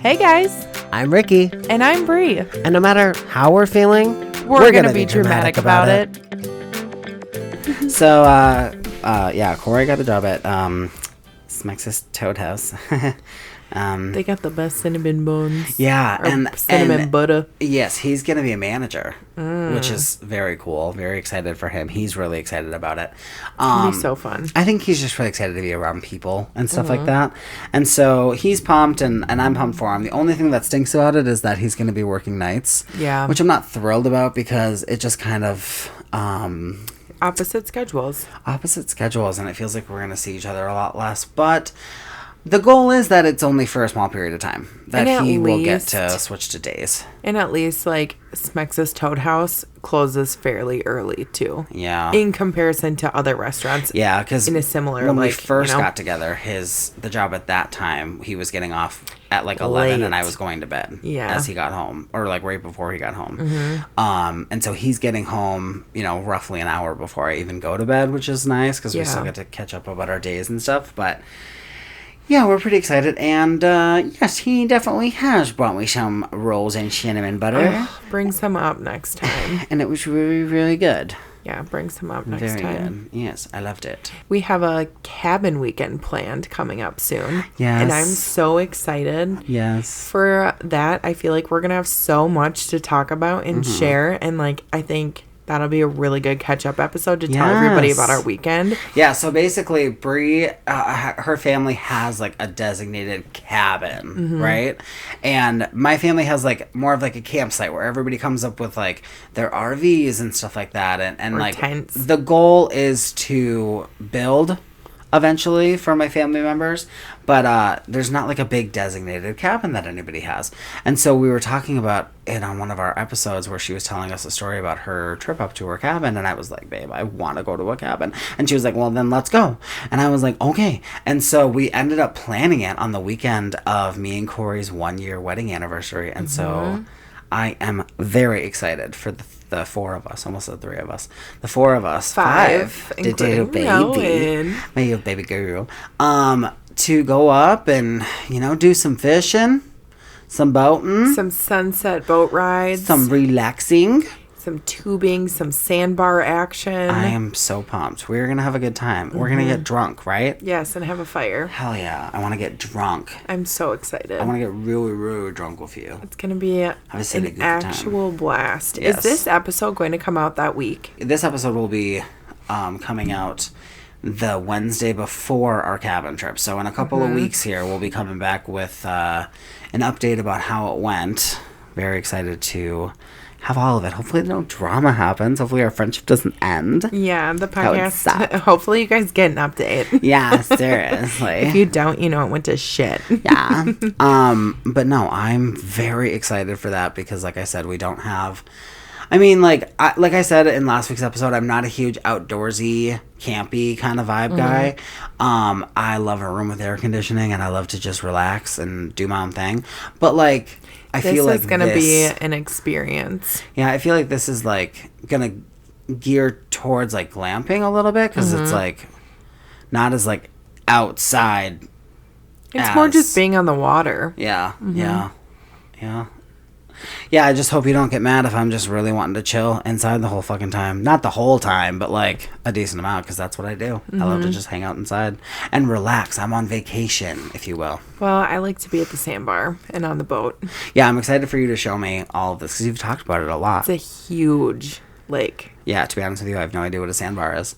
Hey guys, I'm Ricky, and I'm Bree. and no matter how we're feeling, We're gonna be dramatic about it. So, Corey got a job at Smex's Toad House. They got the best cinnamon buns. Yeah, Or cinnamon butter. Yes, he's gonna be a manager, which is very cool. Very excited for him. He's really excited about it. It'll be so fun. I think he's just really excited to be around people and stuff like that. And so he's pumped, and I'm pumped for him. The only thing that stinks about it is that he's going to be working nights. Yeah. Which I'm not thrilled about because it just kind of... Opposite schedules. And it feels like we're going to see each other a lot less. But the goal is that it's only for a small period of time. That he will get to switch to days. And at least, like, Smex's Toad House closes fairly early, too. Yeah. In comparison to other restaurants. Yeah, because in a similar, when like, we first you know, got together, the job at that time, he was getting off at like 11 and I was going to bed as he got home, or like right before he got home. And so he's getting home, roughly an hour before I even go to bed, which is nice because we still get to catch up about our days and stuff. But yeah, we're pretty excited. And yes, he definitely has brought me some rolls and cinnamon butter. Bring some up next time. And it was really, really good. Yeah, bring some up next Very time. good. Yes, I loved it. We have a cabin weekend planned coming up soon. Yes. And I'm so excited. Yes. For that. I feel like we're going to have so much to talk about and share. And, like, I think that'll be a really good catch-up episode to tell everybody about our weekend. Yeah, so basically, Bree, her family has, like, a designated cabin, right? And my family has, like, more of, like, a campsite where everybody comes up with, like, their RVs and stuff like that. And like, tents. The goal is to build eventually for my family members, but there's not like a big designated cabin that anybody has. And so we were talking about it on one of our episodes where she was telling us a story about her trip up to her cabin, and I was like, babe, I want to go to a cabin. And she was like, well, then let's go. And I was like, okay. And so we ended up planning it on the weekend of me and Corey's 1-year wedding anniversary. And so I am very excited for the four of us, almost the three of us. The four of us, five including baby, my little baby girl, to go up and, do some fishing, some boating, some sunset boat rides, some relaxing, some tubing, some sandbar action. I am so pumped. We're going to have a good time. We're going to get drunk, right? Yes, and have a fire. Hell yeah. I want to get drunk. I'm so excited. I want to get really, really drunk with you. It's going to be an actual blast. Yes. Is this episode going to come out that week? This episode will be coming out the Wednesday before our cabin trip. So in a couple of weeks here, we'll be coming back with an update about how it went. Very excited to have all of it. Hopefully no drama happens. Hopefully our friendship doesn't end. Yeah, the podcast. Hopefully you guys get an update. Yeah, seriously. If you don't, it went to shit. Yeah. But no, I'm very excited for that because, like I said, we don't have... I mean, like I said in last week's episode, I'm not a huge outdoorsy, campy kind of vibe guy. I love a room with air conditioning, and I love to just relax and do my own thing. But, like, I feel like this is going to be an experience. Yeah, I feel like this is, like, going to gear towards, like, glamping a little bit because it's, like, not as, like, outside. It's more just being on the water. Yeah, yeah. Yeah, I just hope you don't get mad if I'm just really wanting to chill inside the whole fucking time. Not the whole time, but like a decent amount because that's what I do. I love to just hang out inside and relax. I'm on vacation, if you will. Well, I like to be at the sandbar and on the boat. Yeah, I'm excited for you to show me all of this because you've talked about it a lot. It's a huge lake. Yeah, to be honest with you, I have no idea what a sandbar is.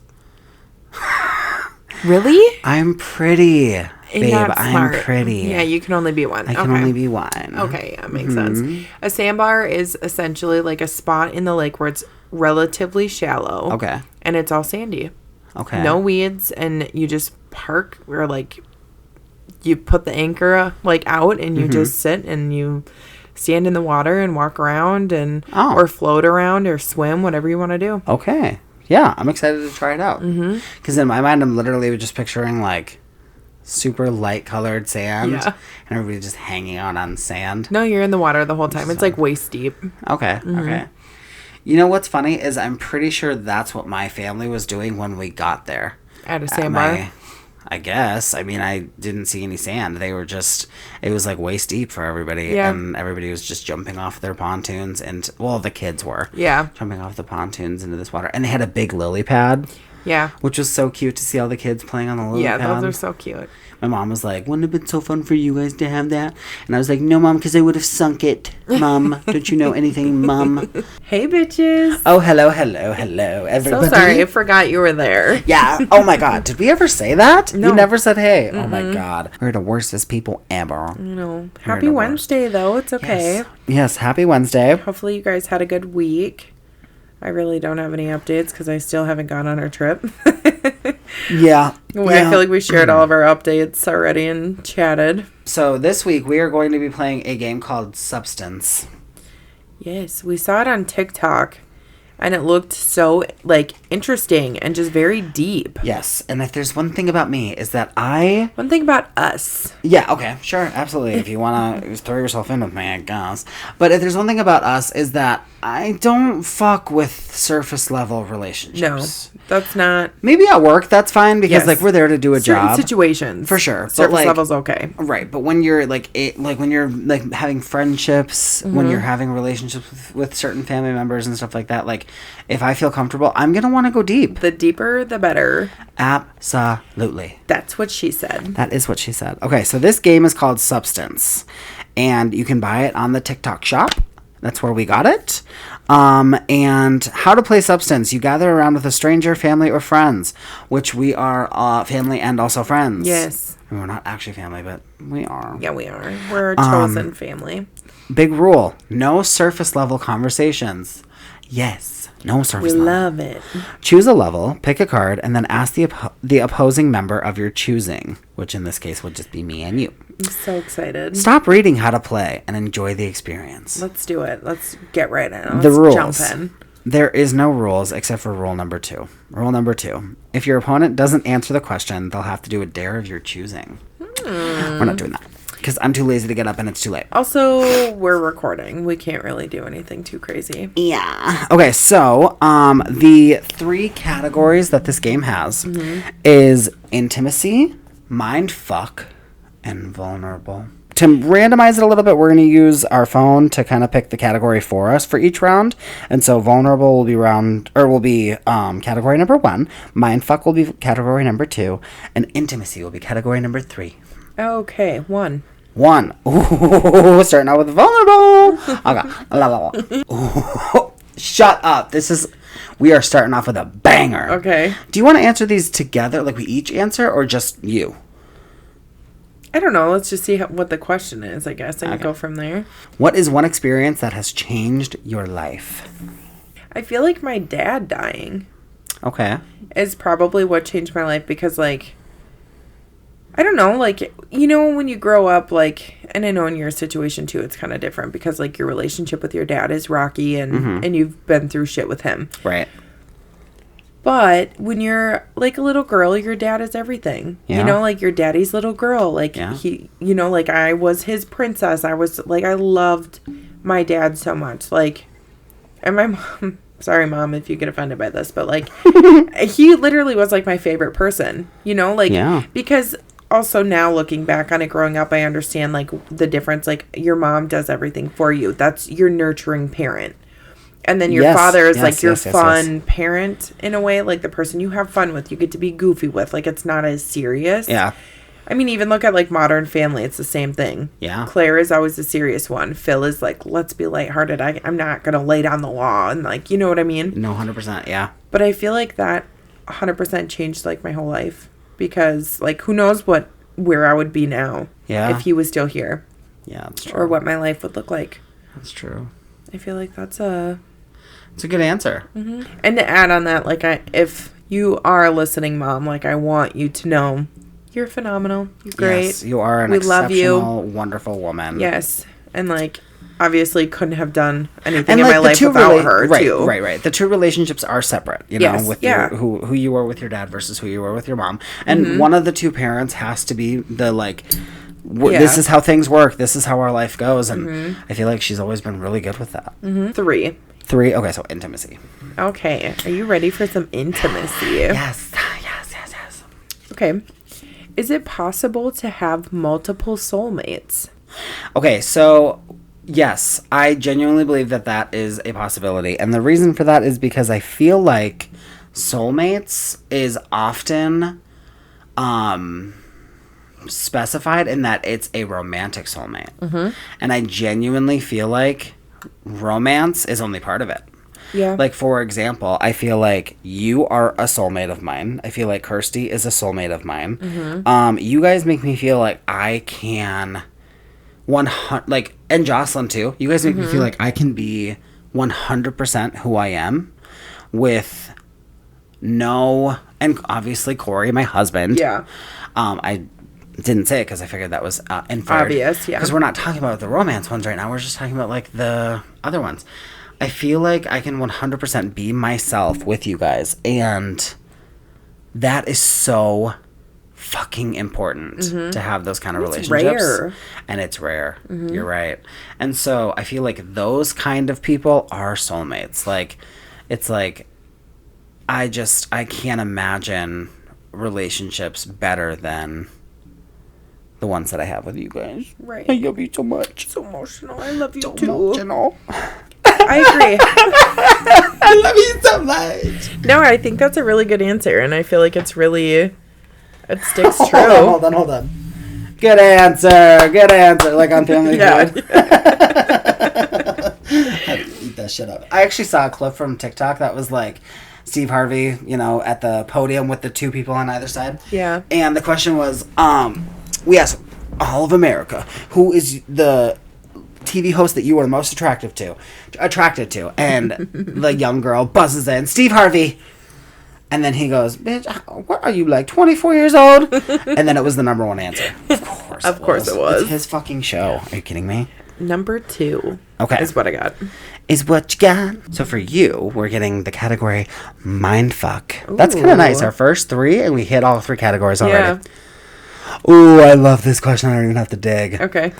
Really? I'm pretty. Babe, I'm pretty. Yeah, you can only be one. I can only be one. Okay, that makes sense. A sandbar is essentially like a spot in the lake where it's relatively shallow. Okay. And it's all sandy. Okay. No weeds, and you just park or like you put the anchor like out and you just sit and you stand in the water and walk around and or float around or swim, whatever you want to do. Okay. Yeah, I'm excited to try it out. Because in my mind, I'm literally just picturing like super light colored sand and everybody just hanging out on sand. No, you're in the water the whole time. It's like waist deep. Okay. You know what's funny is I'm pretty sure that's what my family was doing when we got there. At a sandbar? I guess. I mean, I didn't see any sand. They were just, it was like waist deep for everybody. And everybody was just jumping off their pontoons. And, well, the kids were. Yeah. Jumping off the pontoons into this water. And they had a big lily pad. Yeah. Which was so cute to see all the kids playing on the lily pad. Yeah, those are so cute. My mom was like, wouldn't it have been so fun for you guys to have that? And I was like, no, Mom, because I would have sunk it. Mom, don't you know anything, Mom? Hey, bitches. Oh, hello, everybody. So sorry, I forgot you were there. Yeah. Oh, my God. Did we ever say that? No. You never said hey. Mm-mm. Oh, my God. We're the worstest people ever. Happy Wednesday, though. It's okay. Yes, happy Wednesday. Hopefully you guys had a good week. I really don't have any updates because I still haven't gone on our trip. Yeah. I feel like we shared all of our updates already and chatted. So this week we are going to be playing a game called Substance. Yes, we saw it on TikTok. And it looked so, like, interesting and just very deep. Yes. And if there's one thing about me is that One thing about us. Yeah, okay. Sure. Absolutely. If you want to throw yourself in with me, I guess. But if there's one thing about us is that I don't fuck with surface level relationships. No, that's not. Maybe at work, that's fine because, like, we're there to do a job. Certain situations. For sure. Surface level's okay. Right. But when you're, when you're, having friendships, when you're having relationships with certain family members and stuff like that, like, if I feel comfortable, I'm going to want to go deep. The deeper, the better. Absolutely. That's what she said. That is what she said. Okay, so this game is called Substance. And you can buy it on the TikTok shop. That's where we got it. And how to play Substance. You gather around with a stranger, family, or friends. Which we are family and also friends. Yes. We're not actually family, but we are. Yeah, we are. We're a chosen family. Big rule. No surface level conversations. Yes. No surface level. We love it. Choose a level, pick a card, and then ask the opposing member of your choosing, which in this case would just be me and you. I'm so excited. Stop reading how to play and enjoy the experience. Let's do it. Let's get right in. The rules. Jump in. There is no rules except for rule number 2. Rule number 2. If your opponent doesn't answer the question, they'll have to do a dare of your choosing. We're not doing that. Because I'm too lazy to get up and it's too late. Also, we're recording. We can't really do anything too crazy. Yeah. Okay, so the 3 categories that this game has is intimacy, mindfuck, and vulnerable. To randomize it a little bit, we're going to use our phone to kind of pick the category for us for each round. And so vulnerable will be category number 1. Mindfuck will be category number 2. And intimacy will be category number 3. Okay, 1. Ooh, starting out with vulnerable. Okay. Ooh, shut up. We are starting off with a banger. Okay. Do you want to answer these together? Like we each answer or just you? I don't know. Let's just see what the question is, I guess. I can go from there. What is one experience that has changed your life? I feel like my dad dying. Okay. Is probably what changed my life because, like, I don't know, like, you know, when you grow up, like, and I know in your situation, too, it's kind of different because, like, your relationship with your dad is rocky and you've been through shit with him. Right. But when you're, like, a little girl, your dad is everything. Yeah. You know, like, your daddy's little girl. Like, he, you know, like, I was his princess. I loved my dad so much. Like, and my mom... Sorry, Mom, if you get offended by this, but, like, he literally was, like, my favorite person, you know? Like, because also now looking back on it growing up, I understand, like, the difference. Like, your mom does everything for you. That's your nurturing parent. And then your father is, like, your fun parent in a way. Like, the person you have fun with, you get to be goofy with. Like, it's not as serious. Yeah. I mean, even look at, like, Modern Family. It's the same thing. Yeah. Claire is always the serious one. Phil is like, let's be lighthearted. I'm not going to lay down the law. And, like, you know what I mean? No, 100%, yeah. But I feel like that 100% changed, like, my whole life. Because, like, who knows where I would be now. Yeah. If he was still here. Yeah, that's true. Or what my life would look like. That's true. I feel like that's It's a good answer. Mm-hmm. And to add on that, like, if you are listening, Mom, like, I want you to know... You're phenomenal. You're great. Yes, you are an exceptional, wonderful woman. Yes. And, like, obviously couldn't have done anything in my life without her, too. Right. The two relationships are separate, you know, with who you were with your dad versus who you were with your mom. And one of the two parents has to be the, like, this is how things work. This is how our life goes. And I feel like she's always been really good with that. 3. Okay, so intimacy. Okay. Are you ready for some intimacy? Yes. Okay. Is it possible to have multiple soulmates? Okay, so yes, I genuinely believe that that is a possibility. And the reason for that is because I feel like soulmates is often specified in that it's a romantic soulmate. Mm-hmm. And I genuinely feel like romance is only part of it. Yeah. Like, for example, I feel like you are a soulmate of mine. I feel like Kirsty is a soulmate of mine. Mm-hmm. You guys make me feel like I can... and Jocelyn too. You guys make me feel like I can be 100% who I am with no, and obviously Corey, my husband. Yeah. I didn't say it because I figured that was inferred. Obvious, yeah. Because we're not talking about the romance ones right now. We're just talking about like the other ones. I feel like I can 100% be myself with you guys, and that is so fucking important to have those kind of relationships. Rare. And it's rare. You're right. And so I feel like those kind of people are soulmates. Like, it's like I can't imagine relationships better than the ones that I have with you guys. Right. I love you so much. So emotional. I love you So too. emotional. I agree. I love you so much. No, I think that's a really good answer, and I feel like it's really... It sticks true. Hold on. Good answer. Like on Family Feud. Eat that shit up. I actually saw a clip from TikTok that was like Steve Harvey, at the podium with the two people on either side. Yeah. And the question was, we asked all of America, who is the TV host that you are most attracted to? And the young girl buzzes in, Steve Harvey. And then he goes, bitch, what are you, like 24 years old? And then it was the number one answer. Of course it was. It's his fucking show. Are you kidding me? Number 2. Okay. Is what I got. Is what you got. So for you, we're getting the category mindfuck. Ooh. That's kind of nice. Our first 3, and we hit all 3 categories already. Yeah. Ooh, I love this question. I don't even have to dig. Okay.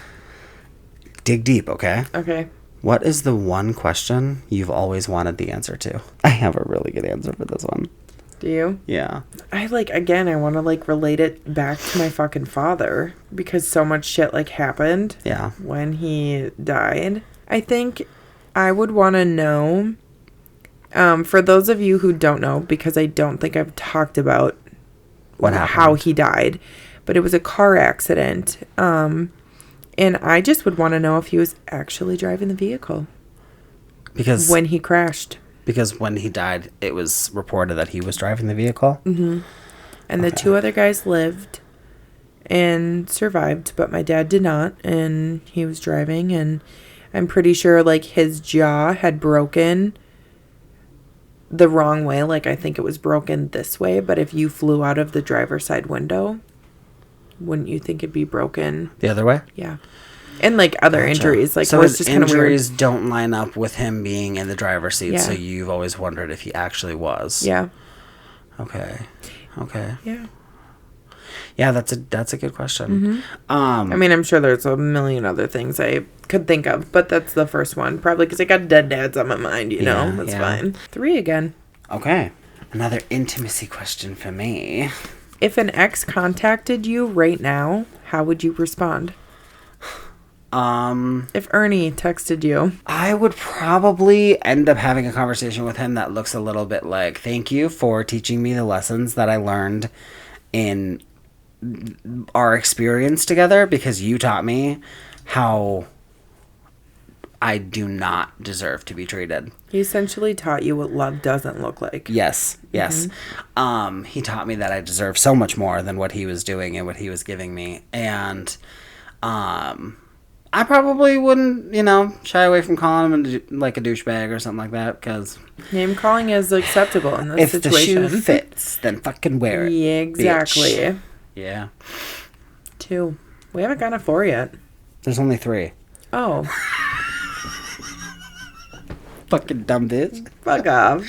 Dig deep, okay? Okay. What is the one question you've always wanted the answer to? I have a really good answer for this one. Do you? Yeah. I want to relate it back to my fucking father because so much shit happened. Yeah. When he died. I think I would want to know, for those of you who don't know, because I don't think I've talked about how he died, but it was a car accident. And I just would want to know if he was actually driving the vehicle. Because when he crashed. Because when he died, it was reported that he was driving the vehicle? Mm-hmm. And the 2 other guys lived and survived, but my dad did not, and he was driving, and I'm pretty sure, his jaw had broken the wrong way. I think it was broken this way, but if you flew out of the driver's side window, wouldn't you think it'd be broken? The other way? Yeah. And other injuries, so his just injuries don't line up with him being in the driver's seat. Yeah. So you've always wondered if he actually was. Yeah. Okay. Yeah. Yeah, that's a good question. Mm-hmm. I'm sure there's a million other things I could think of, but that's the first one, probably because I got dead dads on my mind. That's fine. 3 again. Okay. Another intimacy question for me. If an ex contacted you right now, how would you respond? If Ernie texted you, I would probably end up having a conversation with him that looks a little bit like, thank you for teaching me the lessons that I learned in our experience together, because you taught me how I do not deserve to be treated. He essentially taught you what love doesn't look like. Yes. Mm-hmm. He taught me that I deserve so much more than what he was doing and what he was giving me. And I probably wouldn't, shy away from calling him a douchebag or something like that, because name calling is acceptable in this situation. If the shoe fits, then fucking wear it. Yeah, exactly. Bitch. Yeah. 2. We haven't gotten a 4 yet. There's only 3. Oh. Fucking dumb bitch. Fuck off.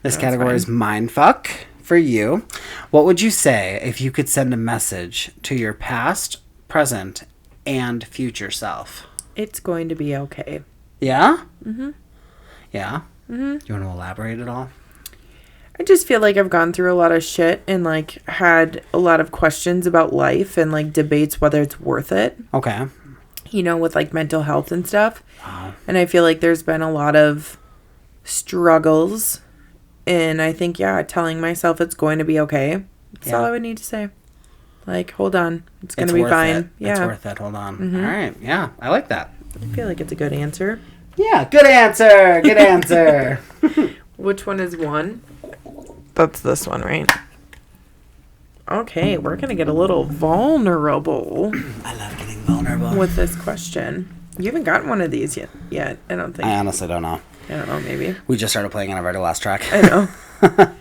This category is mindfuck for you. What would you say if you could send a message to your past, present, and future self? It's going to be okay. Yeah? Mm-hmm. Yeah? Mm-hmm. You want to elaborate at all? I just feel like I've gone through a lot of shit and, like, had a lot of questions about life and, like, debates whether it's worth it. Okay. You know, with, like, mental health and stuff. Wow. And I feel like there's been a lot of struggles. And I think, telling myself it's going to be okay. That's all I would need to say. Like, hold on. It's going to be fine. It. Yeah. It's worth it. Hold on. Mm-hmm. All right. Yeah. I like that. I feel like it's a good answer. Yeah. Good answer. Good answer. Which one is 1? That's this one, right? Okay, we're going to get a little vulnerable. I love getting vulnerable. With this question. You haven't gotten one of these yet, I don't think. I honestly don't know. I don't know, maybe. We just started playing on our very last track. I know.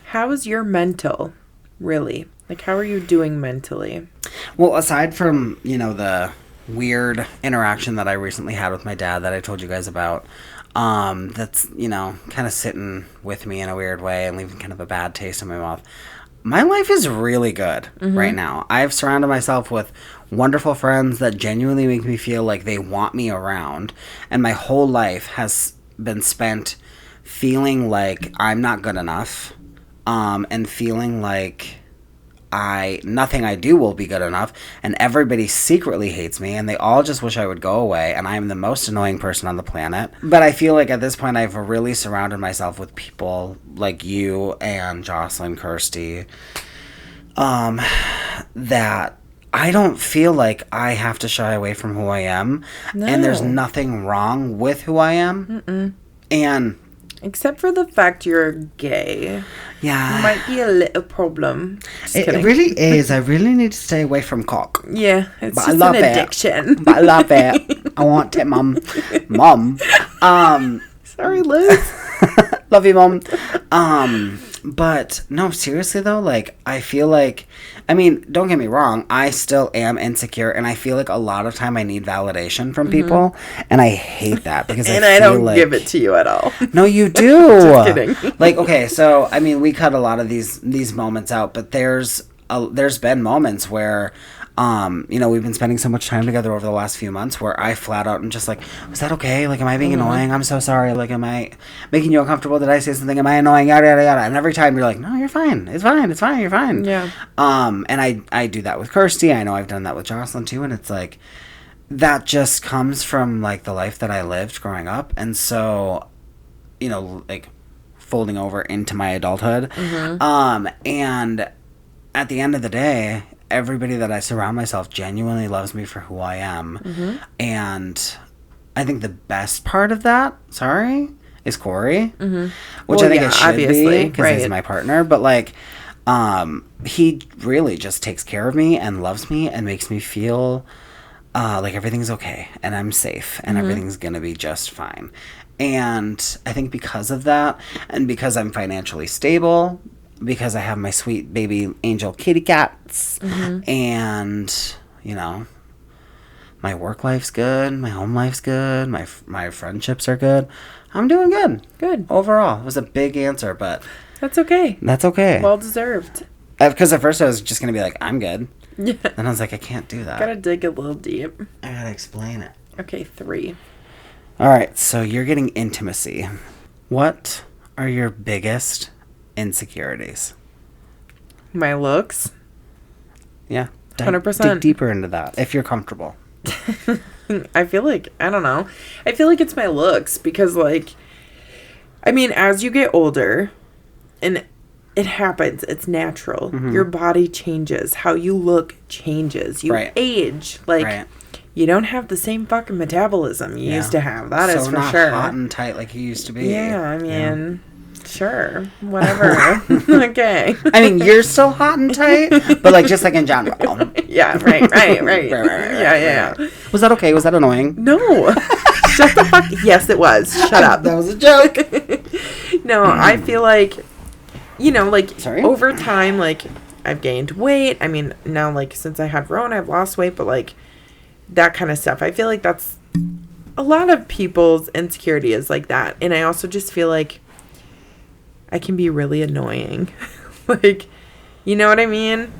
How is your mental, really? Like, how are you doing mentally? Well, aside from, the weird interaction that I recently had with my dad that I told you guys about, that's, kind of sitting with me in a weird way and leaving kind of a bad taste in my mouth. My life is really good right now. I've surrounded myself with wonderful friends that genuinely make me feel like they want me around. And my whole life has been spent feeling like I'm not good enough, and feeling like nothing I do will be good enough, and everybody secretly hates me, and they all just wish I would go away, and I am the most annoying person on the planet. But I feel like at this point I've really surrounded myself with people like you and Jocelyn, Kirsty, that I don't feel like I have to shy away from who I am, and there's nothing wrong with who I am. Mm-mm. And except for the fact you're gay. Yeah. Might be a little problem. It really is. I really need to stay away from cock. Yeah, it's but just an addiction. But I love it. I want it, Mum. Mum. Sorry, Liz. Love you, Mum. But no, seriously though, like, I feel like, I mean, don't get me wrong, I still am insecure, and I feel like a lot of time I need validation from people, and I hate that because I don't give it to you at all. No, you do. Just kidding. Like, okay, so I mean, we cut a lot of these moments out, but there's been moments where, we've been spending so much time together over the last few months where I flat out am just like, was that okay? Like, am I being annoying? I'm so sorry. Like, am I making you uncomfortable? Did I say something? Am I annoying? Yada, yada, yada. And every time you're like, no, you're fine. It's fine. It's fine. You're fine. Yeah. And I do that with Kirsty. I know I've done that with Jocelyn too. And it's like, that just comes from like the life that I lived growing up. And so, like folding over into my adulthood. And at the end of the day, everybody that I surround myself genuinely loves me for who I am. And I think the best part of that, is Corey. Which I think it should be, because he's my partner. But, like, he really just takes care of me and loves me and makes me feel like everything's okay and I'm safe and everything's going to be just fine. And I think because of that, and because I'm financially stable, because I have my sweet baby angel kitty cats, and, my work life's good, my home life's good, my friendships are good, I'm doing good. Good. Overall. It was a big answer, but... That's okay. That's okay. Well deserved. Because at first I was just going to be like, I'm good. Yeah. Then I was like, I can't do that. Gotta dig a little deep. I gotta explain it. Okay, 3. Alright, so you're getting intimacy. What are your biggest insecurities? My looks. Yeah. 100%. Dig deeper into that, if you're comfortable. I feel like, I don't know. I feel like it's my looks because, like, I mean, as you get older, and it happens, it's natural. Your body changes. How you look changes. You age. Like, you don't have the same fucking metabolism you used to have. That is for not sure. Hot and tight like you used to be. Yeah, I mean... Sure, whatever. Okay. I mean, you're still hot and tight, but like just like in general. Yeah, right. Yeah. Was that okay? Was that annoying? No. Shut the fuck. Yes, it was. Shut up. That was a joke. No, I feel like, like Sorry? over time, like I've gained weight. I mean, now like since I had Rona, I've lost weight, but like that kind of stuff. I feel like that's a lot of people's insecurity is like that, and I also just feel like I can be really annoying. Like, you know what I mean?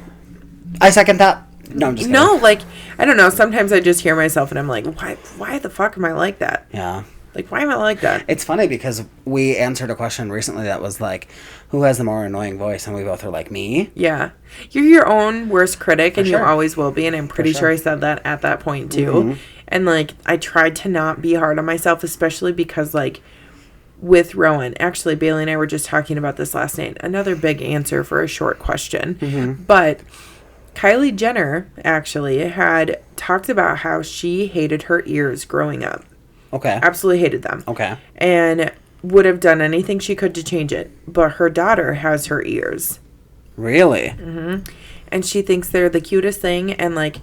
I second that. No, I'm just kidding. No, like, I don't know. Sometimes I just hear myself and I'm like, why the fuck am I like that? Yeah. Like, why am I like that? It's funny because we answered a question recently that was like, who has the more annoying voice? And we both were like, me. Yeah. You're your own worst critic, and sure. you always will be. And I'm pretty sure I said that at that point, too. Mm-hmm. And, like, I tried to not be hard on myself, especially because, like, with Rowan, actually, Bailey and I were just talking about this last night. Another big answer for a short question. Mm-hmm. But Kylie Jenner actually had talked about how she hated her ears growing up. Okay. Absolutely hated them. Okay. And would have done anything she could to change it. But her daughter has her ears. Really? Mm-hmm. And she thinks they're the cutest thing. And, like,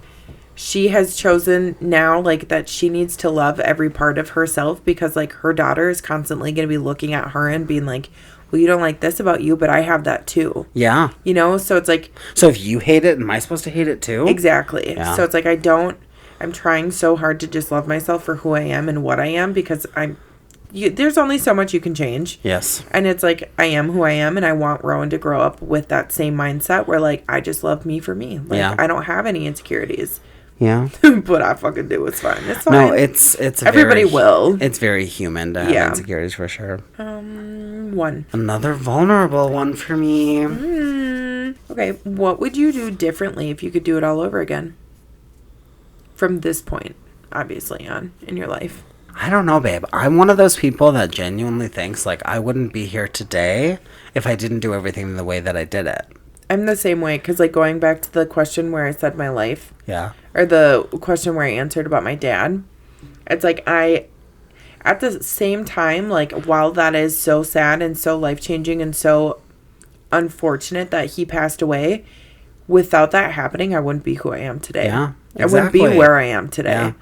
she has chosen now, like, that she needs to love every part of herself because, like, her daughter is constantly going to be looking at her and being like, well, you don't like this about you, but I have that too. Yeah. You know? So it's like... So if you hate it, am I supposed to hate it too? Exactly. Yeah. So it's like I'm trying so hard to just love myself for who I am and what I am because there's only so much you can change. Yes. And it's like, I am who I am, and I want Rowan to grow up with that same mindset where, like, I just love me for me. Like, yeah. I don't have any insecurities. Yeah. But I fucking do. It's fine. It's fine. No, it's everybody will. It's very human to have insecurities for sure. One. Another vulnerable one for me. Okay, what would you do differently if you could do it all over again? From this point, obviously, on in your life. I don't know, babe. I'm one of those people that genuinely thinks, like, I wouldn't be here today if I didn't do everything the way that I did it. I'm the same way, because, like, going back to the question where I said my life. Yeah. Or the question where I answered about my dad. It's like, at the same time, like, while that is so sad and so life-changing and so unfortunate that he passed away, without that happening, I wouldn't be who I am today. Yeah. Exactly. I wouldn't be where I am today. Yeah.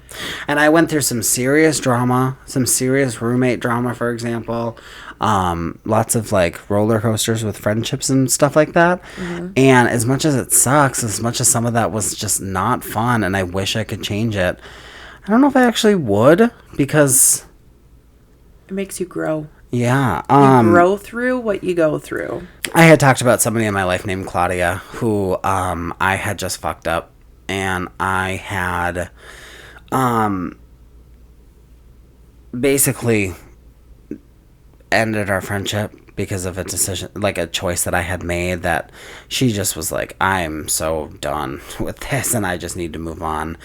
And I went through some serious drama, some serious roommate drama, for example. Lots of, like, roller coasters with friendships and stuff like that. Mm-hmm. And as much as it sucks, as much as some of that was just not fun and I wish I could change it, I don't know if I actually would, because it makes you grow. Yeah. You grow through what you go through. I had talked about somebody in my life named Claudia who I had just fucked up. And I had basically ended our friendship because of a decision, like a choice that I had made, that she just was like, I'm so done with this and I just need to move on.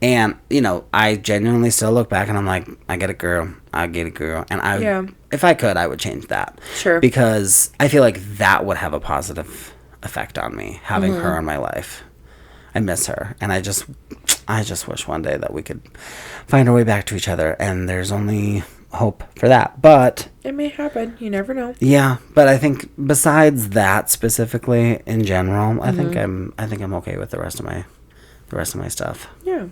And, you know, I genuinely still look back and I'm like, I get it, girl. And if I could, I would change that. Sure. Because I feel like that would have a positive effect on me, having her in my life. I miss her, and I just wish one day that we could find our way back to each other, and there's only hope for that. But it may happen. You never know. Yeah, but I think besides that specifically, in general, I think I'm okay with the rest of my stuff. Yeah,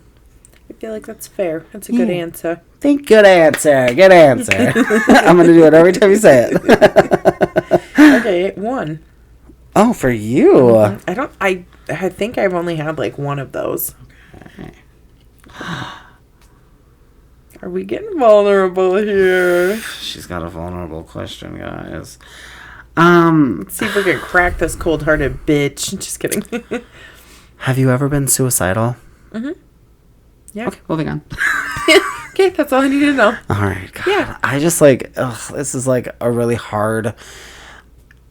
I feel like that's fair. That's a good answer. Good answer. Good answer. I'm gonna do it every time you say it. Okay, one. Oh, for you. I think I've only had, like, one of those. Okay. Are we getting vulnerable here? She's got a vulnerable question, guys. Let's see if we can crack this cold-hearted bitch. Just kidding. Have you ever been suicidal? Mm-hmm. Yeah. Okay, moving on. Okay, that's all I need to know. All right. God, yeah. I just, like, this is, like, a really hard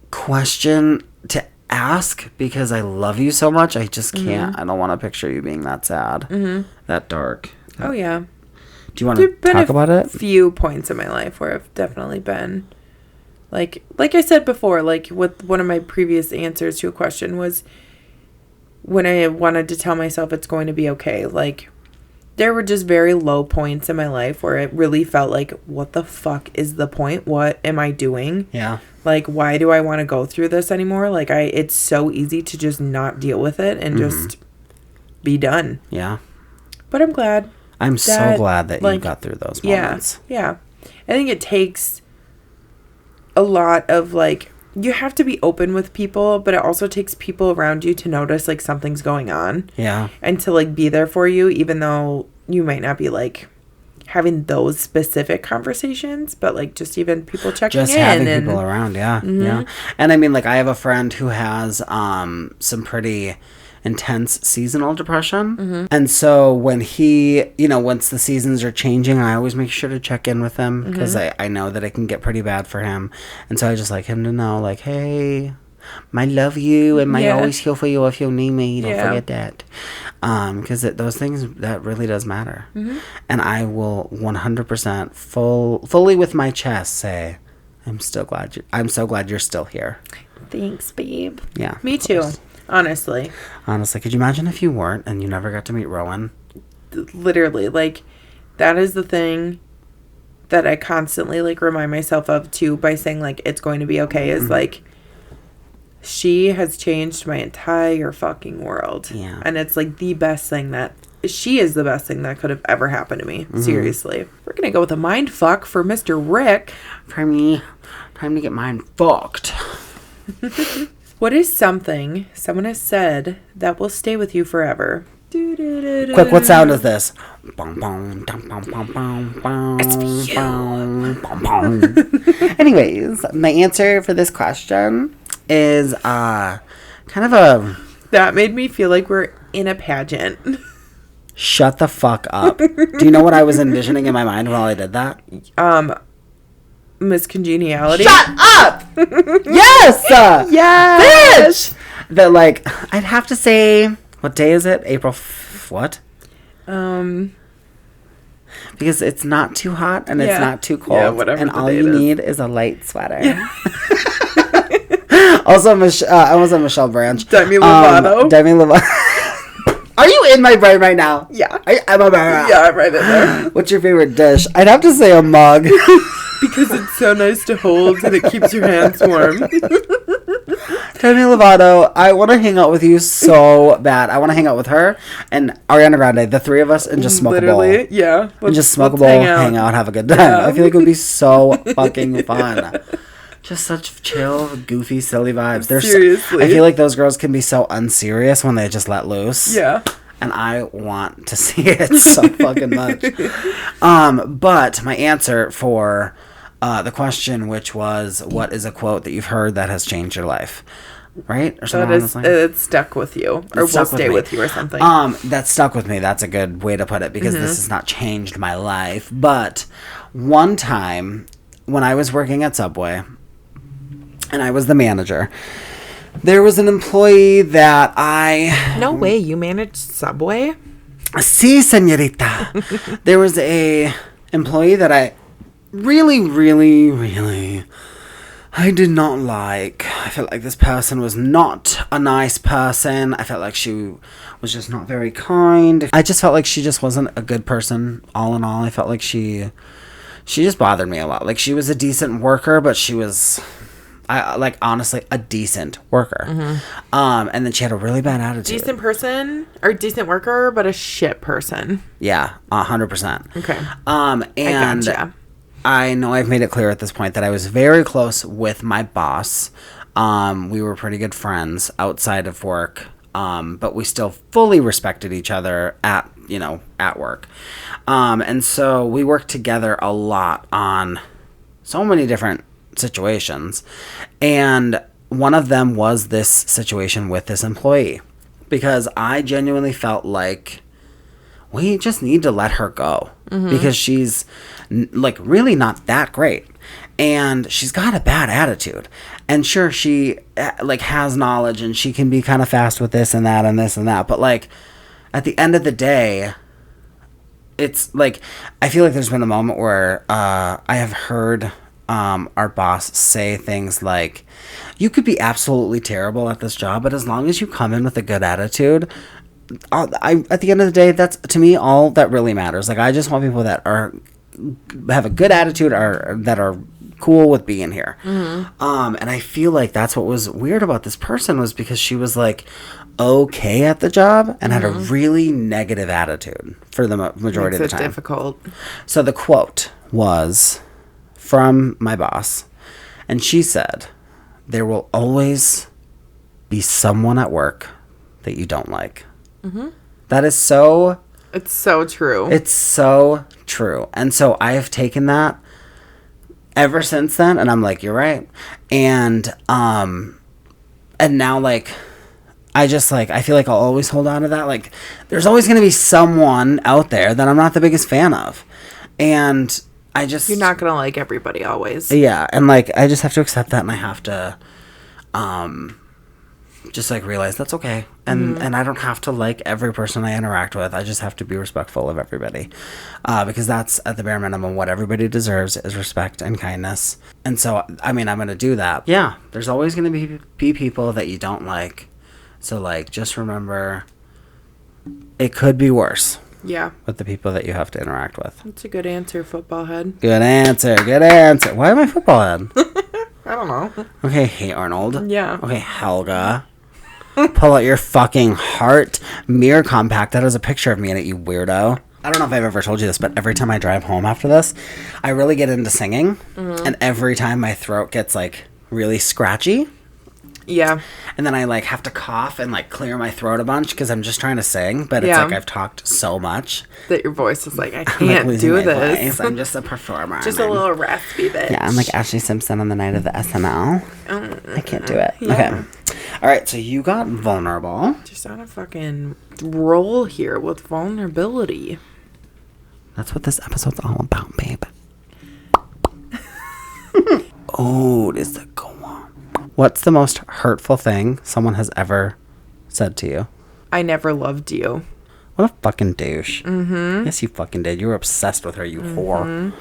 question to ask because I love you so much. I just can't. I don't want to picture you being that sad, that dark. Oh yeah. Do you want to talk about it? Few points in my life where I've definitely been like I said before, like with one of my previous answers to a question was when I wanted to tell myself it's going to be okay. Like there were just very low points in my life where it really felt like, what the fuck is the point? What am I doing? Yeah. Like, why do I want to go through this anymore? Like, it's so easy to just not deal with it and just be done. Yeah. But I'm glad. I'm so glad that you got through those moments. Yeah. I think it takes a lot of, like, you have to be open with people, but it also takes people around you to notice, like, something's going on. Yeah. And to, like, be there for you, even though you might not be, like, having those specific conversations, but like just even people checking in, having people around. Yeah. And I mean, like, I have a friend who has some pretty intense seasonal depression. And so when he, once the seasons are changing, I always make sure to check in with him because I know that it can get pretty bad for him. And so I just like him to know, like, hey, I love you and I always here for you if you need me. Don't forget that. Because those things, that really does matter. And I will 100% fully with my chest say, I'm so glad you're still here. Thanks, babe. Yeah. Me too. Honestly, could you imagine if you weren't and you never got to meet Rowan? Literally, like, that is the thing that I constantly, like, remind myself of, too, by saying, like, it's going to be okay, is, like, she has changed my entire fucking world. Yeah. And it's, like, she is the best thing that could have ever happened to me. Seriously. We're going to go with a mind fuck for Mr. Rick. For me, time to get mind fucked. What is something someone has said that will stay with you forever? Quick, what sound is this? It's for you. Anyways, my answer for this question is kind of a... That made me feel like we're in a pageant. Shut the fuck up. Do you know what I was envisioning in my mind while I did that? Miss Congeniality. Shut up! Yes! Yes! Bitch! That, like, I'd have to say, what day is it? April what? Because it's not too hot and it's not too cold. Yeah, whatever. And all you need is a light sweater. Yeah. Also, I was on Michelle Branch. Demi Lovato. Demi Lovato. Are you in my brain right now? Yeah. I'm right in there. What's your favorite dish? I'd have to say a mug. Because it's so nice to hold and it keeps your hands warm. Demi Lovato, I want to hang out with you so bad. I want to hang out with her and Ariana Grande, the three of us, and just smoke a bowl. Yeah. And just smoke a bowl, hang out, have a good time. Yeah. I feel like it would be so fucking fun. Just such chill, goofy, silly vibes. Seriously. I feel like those girls can be so unserious when they just let loose. Yeah. And I want to see it so fucking much. But my answer for the question, which was, what is a quote that you've heard that has changed your life? Right? Or something it's stuck with you. Or will stay with you or something. That stuck with me. That's a good way to put it because this has not changed my life. But one time when I was working at Subway and I was the manager, there was an employee that No way, you managed Subway? Sí, señorita. There was a employee that I really, really, really... I did not like. I felt like this person was not a nice person. I felt like she was just not very kind. I just felt like she just wasn't a good person, all in all. I felt like she just bothered me a lot. Like, she was a decent worker, but she was... honestly, a decent worker. And then she had a really bad attitude. Decent person or decent worker, but a shit person. Yeah, 100%. Okay. And I know I've made it clear at this point that I was very close with my boss. We were pretty good friends outside of work. But we still fully respected each other at work. And so we worked together a lot on so many different situations, and one of them was this situation with this employee, because I genuinely felt like we just need to let her go because she's really not that great, and she's got a bad attitude, and sure, she has knowledge and she can be kind of fast with this and that and this and that, but at the end of the day, it's I feel like there's been a moment where I have heard our boss say things like, you could be absolutely terrible at this job, but as long as you come in with a good attitude, at the end of the day, that's, to me, all that really matters. I just want people that have a good attitude or that are cool with being here. And I feel like that's what was weird about this person, was because she was okay at the job and had a really negative attitude for the majority of the time. Makes it difficult. So the quote was from my boss, and she said, there will always be someone at work that you don't like. That is so... It's so true. It's so true. And so I have taken that ever since then, and I'm like, you're right. And now, I just, like, I feel like I'll always hold on to that. Like, there's always going to be someone out there that I'm not the biggest fan of. And I just... You're not going to like everybody always. Yeah, and, like, I just have to accept that, and I have to, just, like, realize that's okay. And and I don't have to like every person I interact with. I just have to be respectful of everybody. Because that's, at the bare minimum, what everybody deserves is respect and kindness. And so, I mean, I'm going to do that. Yeah, there's always going to be people that you don't like. So, like, just remember, it could be worse. Yeah. With the people that you have to interact with. That's a good answer, football head. Good answer. Why am I football head? I don't know. Okay, hey, Arnold. Yeah. Okay, Helga. Pull out your fucking heart mirror compact. That is a picture of me in it, you weirdo. I don't know if I've ever told you this, but every time I drive home after this, I really get into singing. And every time my throat gets, like, really scratchy. Yeah. And then I, like, have to cough and, like, clear my throat a bunch because I'm just trying to sing. But it's like I've talked so much. That your voice is like, I can't do this. I'm just a performer. Just a little raspy bitch. Yeah, I'm like Ashley Simpson on the night of the SNL. I can't do it. Yeah. Okay. All right, so you got vulnerable. Just on a fucking roll here with vulnerability. That's what this episode's all about, babe. Oh, this is go on. What's the most hurtful thing someone has ever said to you? I never loved you. What a fucking douche. Mm-hmm. Yes, you fucking did. You were obsessed with her, you whore.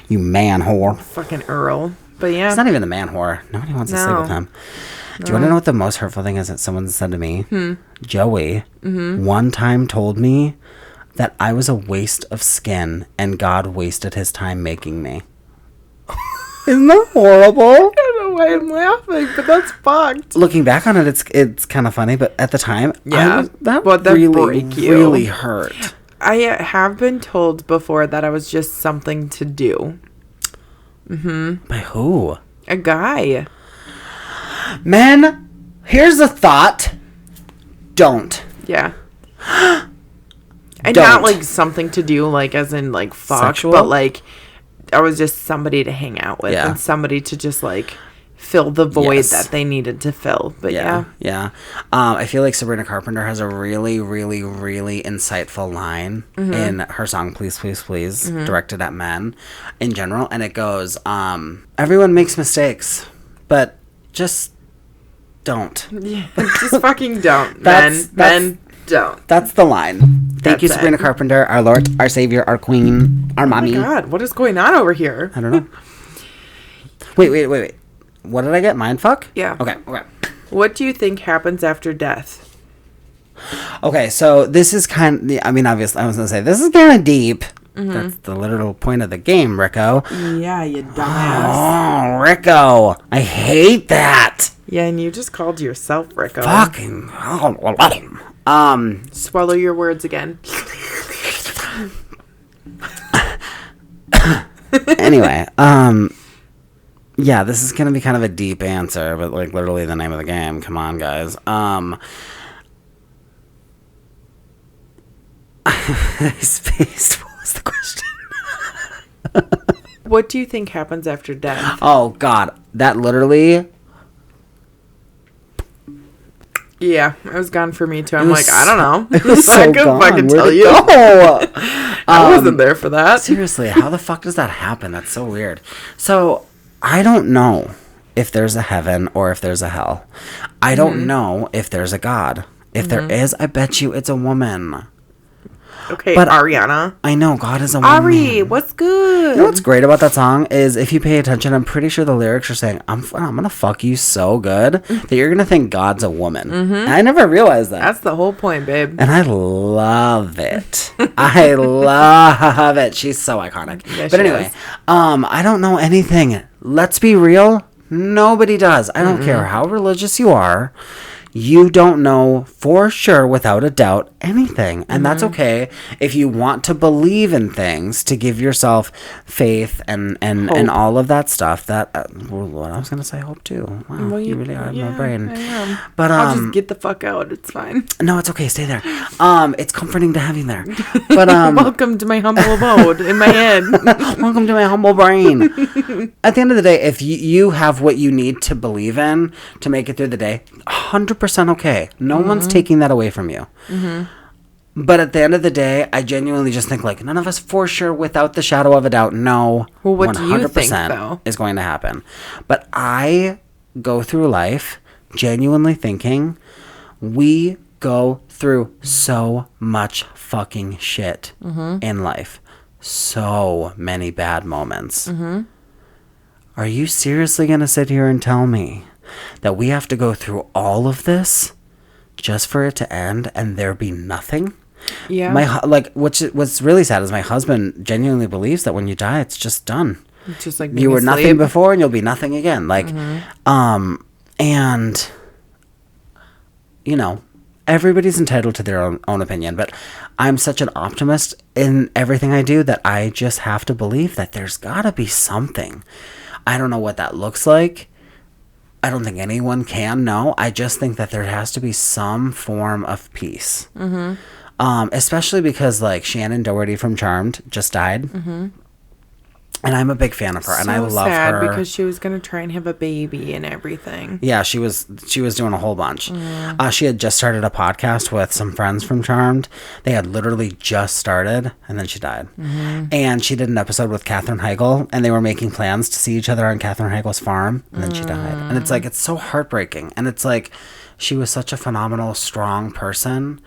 You man whore. Fucking Earl. But yeah. He's not even a man whore. Nobody wants to sleep with him. Do you want to know what the most hurtful thing is that someone said to me? Joey one time told me that I was a waste of skin and God wasted his time making me. Isn't that horrible? I don't know why I'm laughing, but that's fucked. Looking back on it, it's kind of funny, but at the time, that really hurt. I have been told before that I was just something to do. By who? A guy. Men, here's a thought. Don't. Yeah. And not like something to do, like as in like fuck, sexual? But like I was just somebody to hang out with and somebody to just like fill the void that they needed to fill. But yeah. I feel like Sabrina Carpenter has a really, really, really insightful line in her song "Please, Please, Please," directed at men in general, and it goes, "Everyone makes mistakes, but just don't." Yeah, just fucking don't. Men don't. That's the line. Thank you, Sabrina Carpenter, our Lord, our Savior, our Queen, our mommy. Oh my God, what is going on over here? I don't know. Wait. What did I get? Mindfuck? Yeah. Okay. What do you think happens after death? Okay, so this is obviously, I was going to say, this is kind of deep. That's the literal point of the game, Rico. Yeah, you dumbass. Oh, Rico. I hate that. Yeah, and you just called yourself Rico. Fucking. Swallow your words again. Anyway, yeah, this is gonna be kind of a deep answer, but like literally the name of the game. Come on, guys. Spaced. What was the question? What do you think happens after death? Oh God, that literally. Yeah, it was gone for me too. I'm like, I don't know. It was so I couldn't fucking tell you. I wasn't there for that. Seriously, how the fuck does that happen? That's so weird. So, I don't know if there's a heaven or if there's a hell. I don't know if there's a God. If there is, I bet you it's a woman. Okay, but Ariana. I know, God is a woman. Ari, what's good? You know what's great about that song is if you pay attention, I'm pretty sure the lyrics are saying, I'm gonna fuck you so good that you're gonna think God's a woman. And I never realized that. That's the whole point, babe. And I love it. I love it. She's so iconic. Yeah, but anyway, I don't know anything. Let's be real. Nobody does. I don't care how religious you are. You don't know for sure, without a doubt, anything. And that's okay if you want to believe in things, to give yourself faith and all of that stuff. That what I was going to say, hope too. Wow, well, you really are in my brain. I am. But I'll just get the fuck out. It's fine. No, it's okay. Stay there. It's comforting to have you there. But welcome to my humble abode in my head. Welcome to my humble brain. At the end of the day, if you have what you need to believe in to make it through the day, 100%. 100% okay. No one's taking that away from you. But at the end of the day, I genuinely just think, like, none of us for sure, without the shadow of a doubt, know well, what 100% do you think, though? Is going to happen. But I go through life genuinely thinking we go through so much fucking shit in life. So many bad moments. Are you seriously going to sit here and tell me that we have to go through all of this just for it to end and there be nothing? Yeah. What's really sad is my husband genuinely believes that when you die, it's just done. It's just like you were nothing before and you'll be nothing again. Like, and you know, everybody's entitled to their own opinion, but I'm such an optimist in everything I do that I just have to believe that there's gotta be something. I don't know what that looks like. I don't think anyone can know. I just think that there has to be some form of peace. Especially because, like, Shannon Doherty from Charmed just died. And I'm a big fan of her, and I love her. Because she was gonna try and have a baby and everything. Yeah, she was doing a whole bunch. She had just started a podcast with some friends from Charmed. They had literally just started, and then she died. And she did an episode with Katherine Heigl, and they were making plans to see each other on Katherine Heigl's farm, and then she died. And it's like, it's so heartbreaking. And it's like, she was such a phenomenal, strong person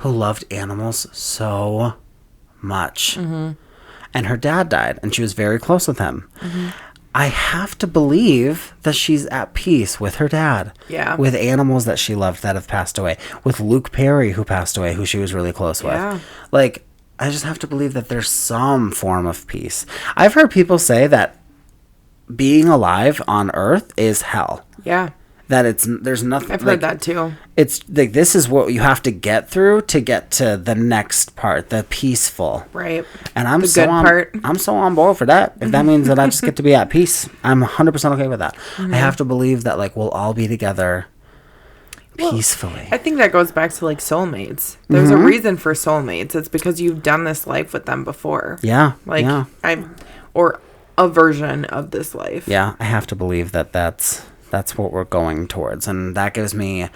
who loved animals so much. And her dad died, and she was very close with him. I have to believe that she's at peace with her dad. Yeah. With animals that she loved that have passed away. With Luke Perry, who passed away, who she was really close with. Like, I just have to believe that there's some form of peace. I've heard people say that being alive on Earth is hell. Yeah. That there's nothing. I've heard that too. It's like, this is what you have to get through to get to the next part, the peaceful. Right. And I'm so on board for that. If that means that I just get to be at peace, I'm 100% okay with that. I have to believe that, like, we'll all be together peacefully. I think that goes back to, like, soulmates. There's a reason for soulmates. It's because you've done this life with them before. Yeah. Like, or a version of this life. Yeah, I have to believe that that's what we're going towards. And that gives me,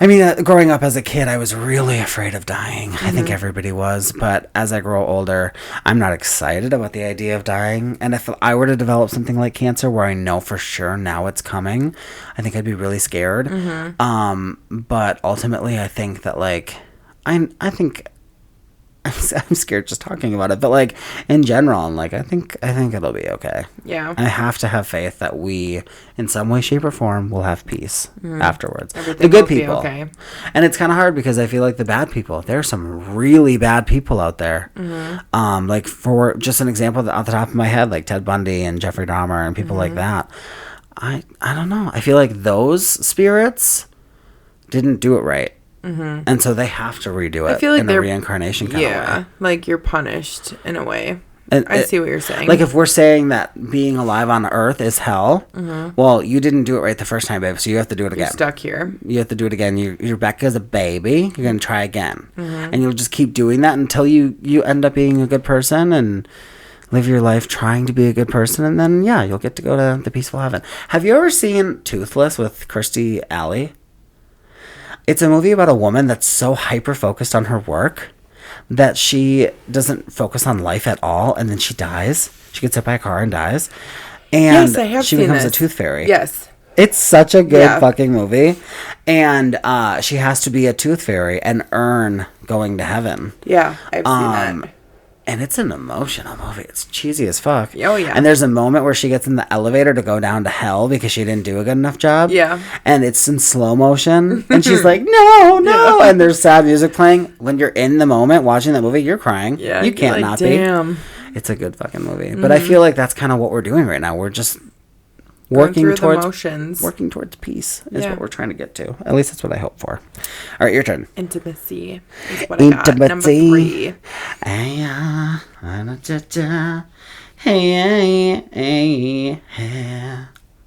I mean, growing up as a kid, I was really afraid of dying. I think everybody was. But as I grow older, I'm not excited about the idea of dying. And if I were to develop something like cancer where I know for sure now it's coming, I think I'd be really scared. But ultimately, I think that, like, I think I'm scared just talking about it, but, like, in general, like, I think it'll be okay. Yeah. I have to have faith that we, in some way, shape, or form, will have peace afterwards. Everything the good will people. Be okay. And it's kind of hard because I feel like the bad people, there's some really bad people out there. Like, for just an example off the top of my head, like Ted Bundy and Jeffrey Dahmer and people like that. I don't know. I feel like those spirits didn't do it right. And so they have to redo it. I feel like in a reincarnation kind of way. Yeah, like you're punished in a way. I see what you're saying. Like, if we're saying that being alive on Earth is hell, well, you didn't do it right the first time, babe, so you have to do it again. You're stuck here. You have to do it again. You're back as a baby. You're going to try again. And you'll just keep doing that until you end up being a good person and live your life trying to be a good person. And then, yeah, you'll get to go to the peaceful heaven. Have you ever seen Toothless with Kirstie Alley? It's a movie about a woman that's so hyper-focused on her work that she doesn't focus on life at all, and then she dies. She gets hit by a car and dies. And yes, I have she seen becomes this. a tooth fairy. Yes. It's such a good fucking movie. And she has to be a tooth fairy and earn going to heaven. Yeah, I've seen that. And it's an emotional movie. It's cheesy as fuck. Oh, yeah. And there's a moment where she gets in the elevator to go down to hell because she didn't do a good enough job. Yeah. And it's in slow motion. And she's like, no. Yeah. And there's sad music playing. When you're in the moment watching that movie, you're crying. Yeah. You can't not be. It's a good fucking movie. But I feel like that's kind of what we're doing right now. We're just working towards peace is what we're trying to get to. At least that's what I hope for. All right, your turn. Intimacy is what I got. Number 3.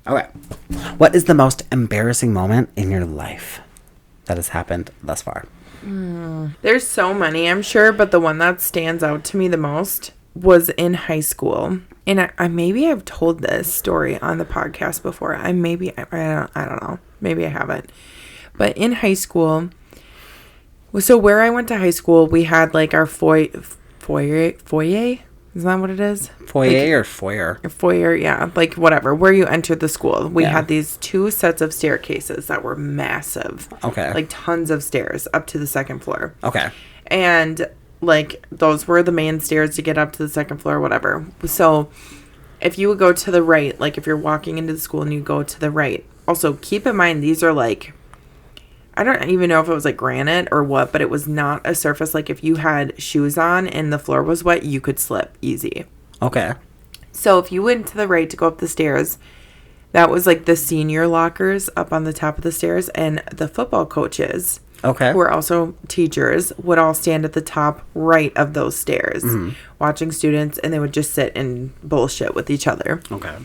Okay. What is the most embarrassing moment in your life that has happened thus far? There's so many, I'm sure, but the one that stands out to me the most was in high school. And I maybe I've told this story on the podcast before. I don't know. Maybe I haven't. But in high school, so where I went to high school, we had like our foyer. Is that what it is? Foyer like, or foyer? Foyer, yeah. Like whatever. Where you entered the school. We had these 2 sets of staircases that were massive. Okay. Like tons of stairs up to the 2nd floor. Okay. And like those were the main stairs to get up to the 2nd floor, whatever. So if you would go to the right, like if you're walking into the school and you go to the right. Also, keep in mind, these are like, I don't even know if it was like granite or what, but it was not a surface. Like if you had shoes on and the floor was wet, you could slip easy. Okay. So if you went to the right to go up the stairs, that was like the senior lockers up on the top of the stairs, and the football coaches, okay, who are also teachers, would all stand at the top right of those stairs, watching students, and they would just sit and bullshit with each other. Okay.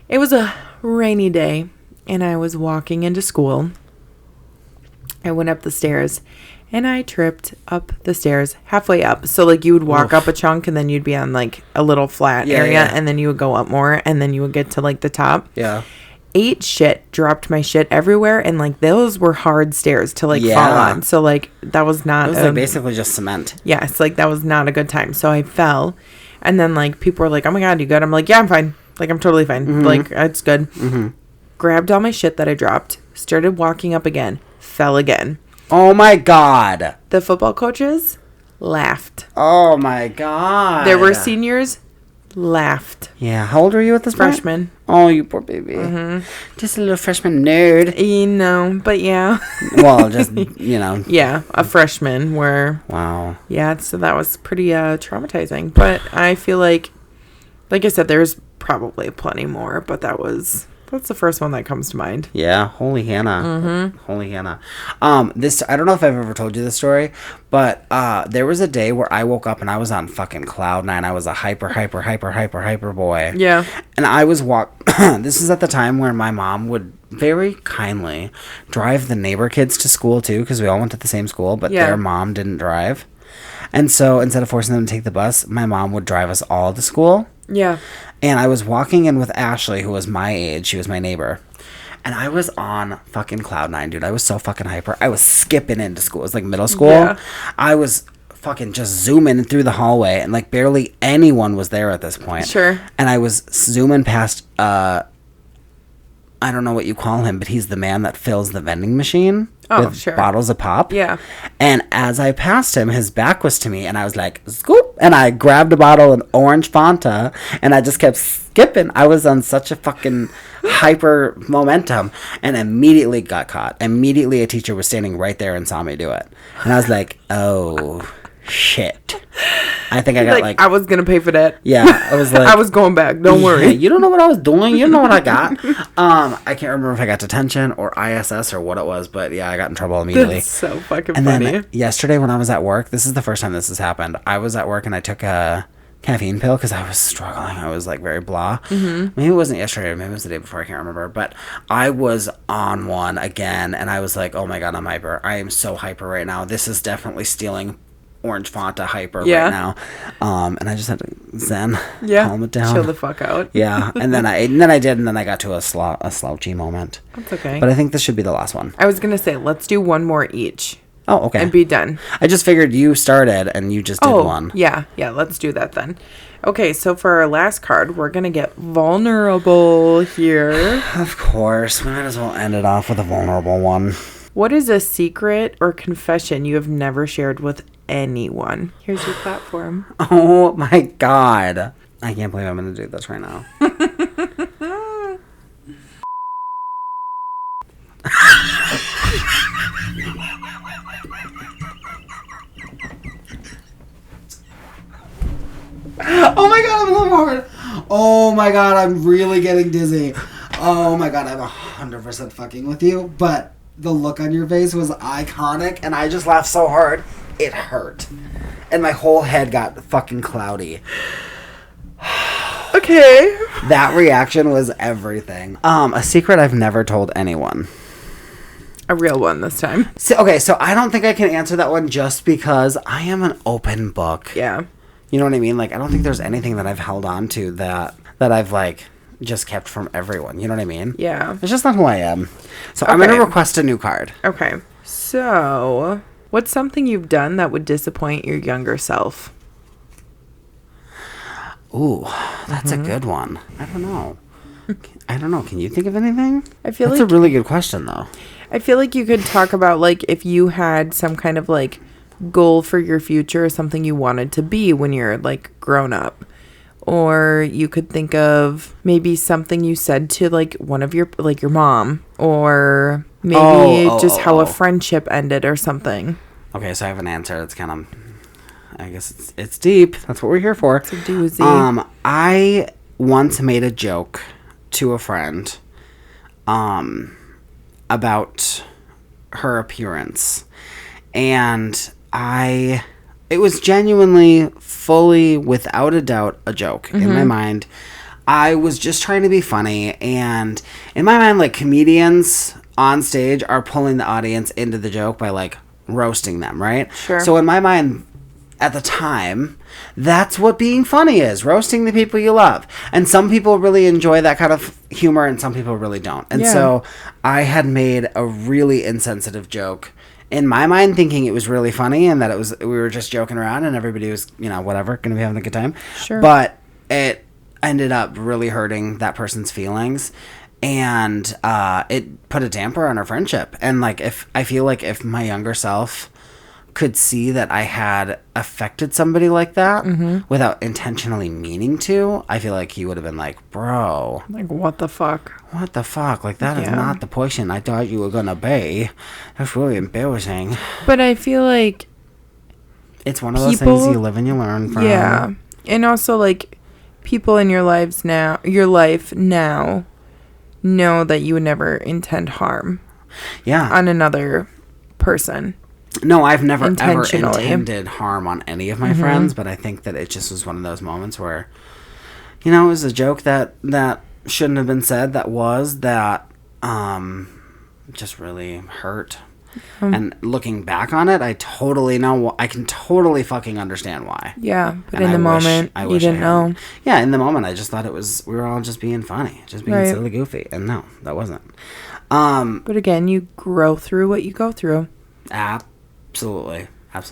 It was a rainy day, and I was walking into school. I went up the stairs, and I tripped up the stairs halfway up. So, like, you would walk up a chunk, and then you'd be on, like, a little flat area, and then you would go up more, and then you would get to, like, the top. Yeah. Ate shit, dropped my shit everywhere, and, like, those were hard stairs to, like, fall on. So, like, that was not... It was, like, basically just cement. Yes, like, that was not a good time. So, I fell, and then, like, people were like, oh, my God, you good? I'm like, yeah, I'm fine. Like, I'm totally fine. Like, it's good. Grabbed all my shit that I dropped, started walking up again. Fell again. Oh my God. The football coaches laughed. Oh my God. There were seniors laughed. Yeah. How old are you at this point? Freshman. Oh, you poor baby. Just a little freshman nerd. You know, but yeah. Well, just, you know. Yeah, a freshman where. Wow. Yeah, so that was pretty traumatizing. But I feel like I said, there's probably plenty more, but that's the first one that comes to mind. Yeah, holy Hannah. Holy Hannah. This, I don't know if I've ever told you this story, but there was a day where I woke up and I was on fucking cloud 9. I was a hyper boy. Yeah. And I was this is at the time where my mom would very kindly drive the neighbor kids to school too, because we all went to the same school, but their mom didn't drive. And so instead of forcing them to take the bus, my mom would drive us all to school. Yeah. And I was walking in with Ashley, who was my age. She was my neighbor. And I was on fucking cloud 9, dude. I was so fucking hyper. I was skipping into school. It was like middle school. Yeah. I was fucking just zooming through the hallway, and like barely anyone was there at this point. Sure. And I was zooming past, I don't know what you call him, but he's the man that fills the vending machine with sure. bottles of pop. Yeah. And as I passed him, his back was to me, and I was like, scoop, and I grabbed a bottle of orange Fanta, and I just kept skipping. I was on such a fucking hyper momentum, and immediately got caught. Immediately a teacher was standing right there and saw me do it. And I was like, oh, shit. I think I got like I was gonna pay for that. Yeah, I was like, I was going back. Don't worry. You don't know what I was doing. You don't know what I got. I can't remember if I got detention or ISS or what it was, but yeah, I got in trouble immediately. That's so fucking and funny. Then yesterday when I was at work, this is the first time this has happened. I was at work and I took a caffeine pill because I was struggling. I was like very blah. Maybe it wasn't yesterday. Maybe it was the day before. I can't remember. But I was on one again, and I was like, oh my God, I'm hyper. I am so hyper right now. This is definitely stealing orange Fanta hyper right now. And I just had to zen, calm it down, chill the fuck out. Yeah. And then I did, and then I got to a slouchy moment. That's okay. But I think this should be the last one. I was gonna say, let's do one more each. Oh, okay. And be done. I just figured you started and you just did one. Yeah, let's do that then. Okay, so for our last card, we're gonna get vulnerable here. Of course. We might as well end it off with a vulnerable one. What is a secret or confession you have never shared with anyone? Here's your platform. Oh my God. I can't believe I'm going to do this right now. Oh my God, I'm so hard. Oh my God, I'm really getting dizzy. Oh my God, I'm 100% fucking with you, but the look on your face was iconic, and I just laughed so hard, it hurt. And my whole head got fucking cloudy. Okay. That reaction was everything. A secret I've never told anyone. A real one this time. So I don't think I can answer that one just because I am an open book. Yeah. You know what I mean? Like, I don't think there's anything that I've held on to that I've, like, just kept from everyone. You know what I mean? Yeah. It's just not who I am. So I'm going to request a new card. Okay. So, what's something you've done that would disappoint your younger self? Ooh, that's a good one. I don't know. Can you think of anything? I feel that's a really good question, though. I feel like you could talk about, like, if you had some kind of, like, goal for your future or something you wanted to be when you're, like, grown up. Or you could think of maybe something you said to, like, one of your, like, your mom. Or maybe just how a friendship ended or something. Okay, so I have an answer that's kind of, I guess it's deep. That's what we're here for. It's a doozy. I once made a joke to a friend about her appearance. And it was genuinely, fully, without a doubt, a joke in my mind. I was just trying to be funny, and in my mind, like, comedians on stage are pulling the audience into the joke by, like, roasting them, right? Sure. So in my mind, at the time, that's what being funny is, roasting the people you love. And some people really enjoy that kind of humor, and some people really don't. And so I had made a really insensitive joke in my mind, thinking it was really funny and that we were just joking around and everybody was, whatever, gonna be having a good time. Sure. But it ended up really hurting that person's feelings, and it put a damper on our friendship. And, like, if my younger self could see that I had affected somebody like that without intentionally meaning to, I feel like he would have been like, bro. Like, what the fuck? What the fuck? Like, that is not the person I thought you were going to be. That's really embarrassing. But I feel like it's one of those things you live and you learn from. Yeah. And also, like, people in your life now know that you would never intend harm. Yeah. On another person. No, I've never ever intended harm on any of my friends, but I think that it just was one of those moments where, it was a joke that shouldn't have been said, that just really hurt. And looking back on it, I can totally fucking understand why. Yeah, but in the moment, you didn't know. Yeah, in the moment, I just thought we were all just being funny, just being silly goofy, and no, that wasn't. But again, you grow through what you go through. Absolutely. It's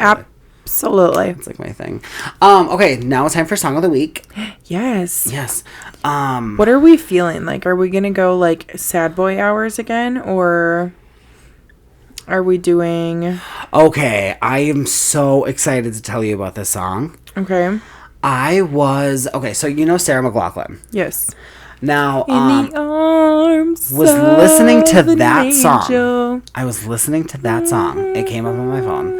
like my thing. Okay, now it's time for Song of the Week. Yes. What are we feeling? Like, are we gonna go, like, sad boy hours again, or are we doing... Okay, I am so excited to tell you about this song. Okay. So you know Sarah McLachlan? Yes. Now, in the arms was listening to that angel. Song. I was listening to that song. It came up on my phone.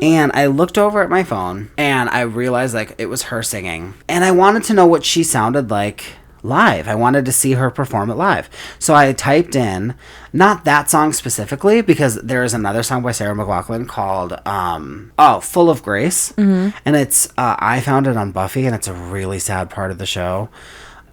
And I looked over at my phone and I realized, like, it was her singing. And I wanted to know what she sounded like live. I wanted to see her perform it live. So I typed in, not that song specifically, because there is another song by Sarah McLachlan called Full of Grace. And it's I found it on Buffy, and it's a really sad part of the show.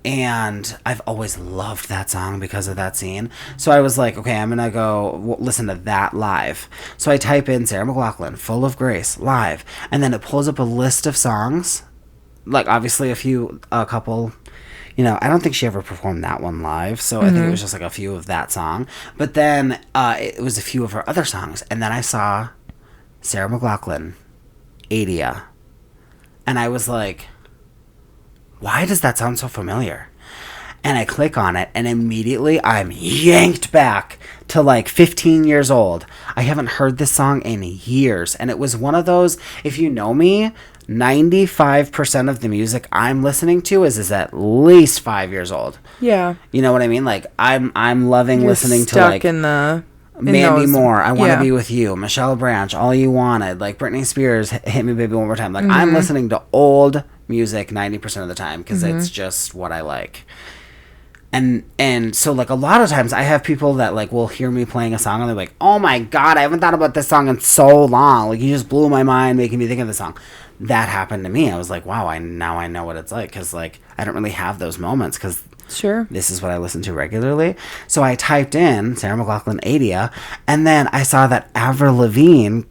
And I've always loved that song because of that scene. So I was like, okay, I'm going to go listen to that live. So I type in Sarah McLachlan, Full of Grace, live. And then it pulls up a list of songs. Like, obviously a couple, I don't think she ever performed that one live. So I think it was just like a few of that song. But then it was a few of her other songs. And then I saw Sarah McLachlan, Adia. And I was like, why does that sound so familiar? And I click on it, and immediately I'm yanked back to like 15 years old. I haven't heard this song in years. And it was one of those, if you know me, 95% of the music I'm listening to is at least 5 years old. Yeah. You know what I mean? Like, I'm loving listening to, like, in Mandy Moore, I Want to Be With You, Michelle Branch, All You Wanted, like Britney Spears, Hit Me Baby One More Time. Like, I'm listening to old music 90% of the time because it's just what I like. And so, like, a lot of times I have people that, like, will hear me playing a song and they're like, oh my god, I haven't thought about this song in so long. Like, you just blew my mind making me think of the song. That happened to me. I was like, wow, now I know what it's like, because, like, I don't really have those moments because this is what I listen to regularly. So I typed in Sarah McLachlan, Adia, and then I saw that Avril Lavigne